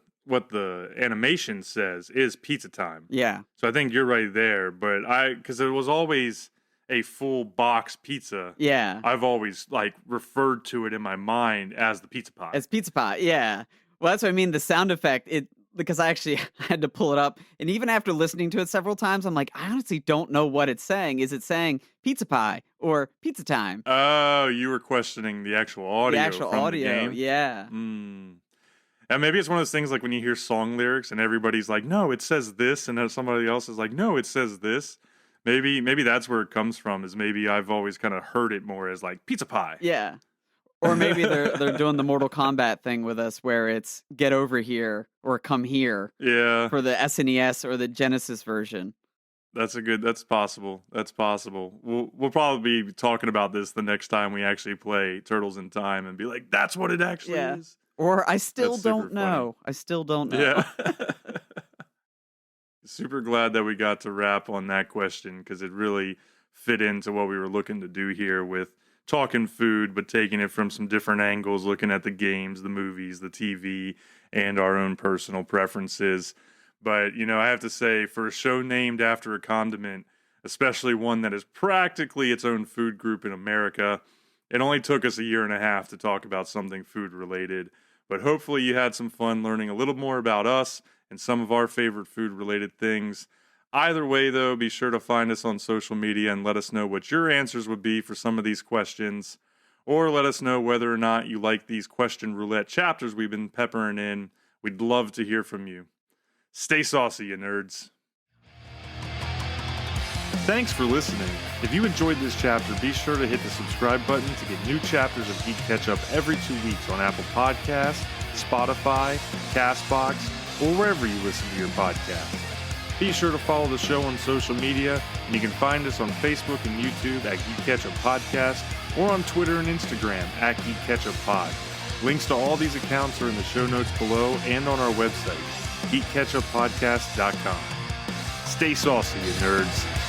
animation says is pizza time. Yeah. So I think you're right there, but because it was always a full box pizza. Yeah. I've always referred to it in my mind as the pizza pie. As pizza pie, yeah. Well, that's what I mean. The sound effect, because I actually had to pull it up. And even after listening to it several times, I'm like, I honestly don't know what it's saying. Is it saying pizza pie or pizza time? Oh, you were questioning the actual audio The actual from audio, the game? yeah. And maybe it's one of those things like when you hear song lyrics and everybody's like, no, it says this. And then somebody else is like, no, it says this. Maybe that's where it comes from, is maybe I've always kind of heard it more as like pizza pie. Yeah. Or maybe they're doing the Mortal Kombat thing with us where it's get over here or come here. Yeah. For the SNES or the Genesis version. That's possible. That's possible. We'll probably be talking about this the next time we actually play Turtles in Time and be like, that's what it actually is. Or I still That's don't super know. I still don't know. Yeah. Super glad that we got to wrap on that question because it really fit into what we were looking to do here with talking food, but taking it from some different angles, looking at the games, the movies, the TV, and our own personal preferences. But, I have to say, for a show named after a condiment, especially one that is practically its own food group in America, it only took us a year and a half to talk about something food related. But hopefully you had some fun learning a little more about us and some of our favorite food related things. Either way, though, be sure to find us on social media and let us know what your answers would be for some of these questions. Or let us know whether or not you like these question roulette chapters we've been peppering in. We'd love to hear from you. Stay saucy, you nerds. Thanks for listening. If you enjoyed this chapter, be sure to hit the subscribe button to get new chapters of GeeK KetchUp every 2 weeks on Apple Podcasts, Spotify, CastBox, or wherever you listen to your podcast. Be sure to follow the show on social media, and you can find us on Facebook and YouTube at GeeK KetchUp Podcast, or on Twitter and Instagram at GeeK KetchUp Pod. Links to all these accounts are in the show notes below and on our website, GeeKKetchUpPodcast.com. Stay saucy, you nerds.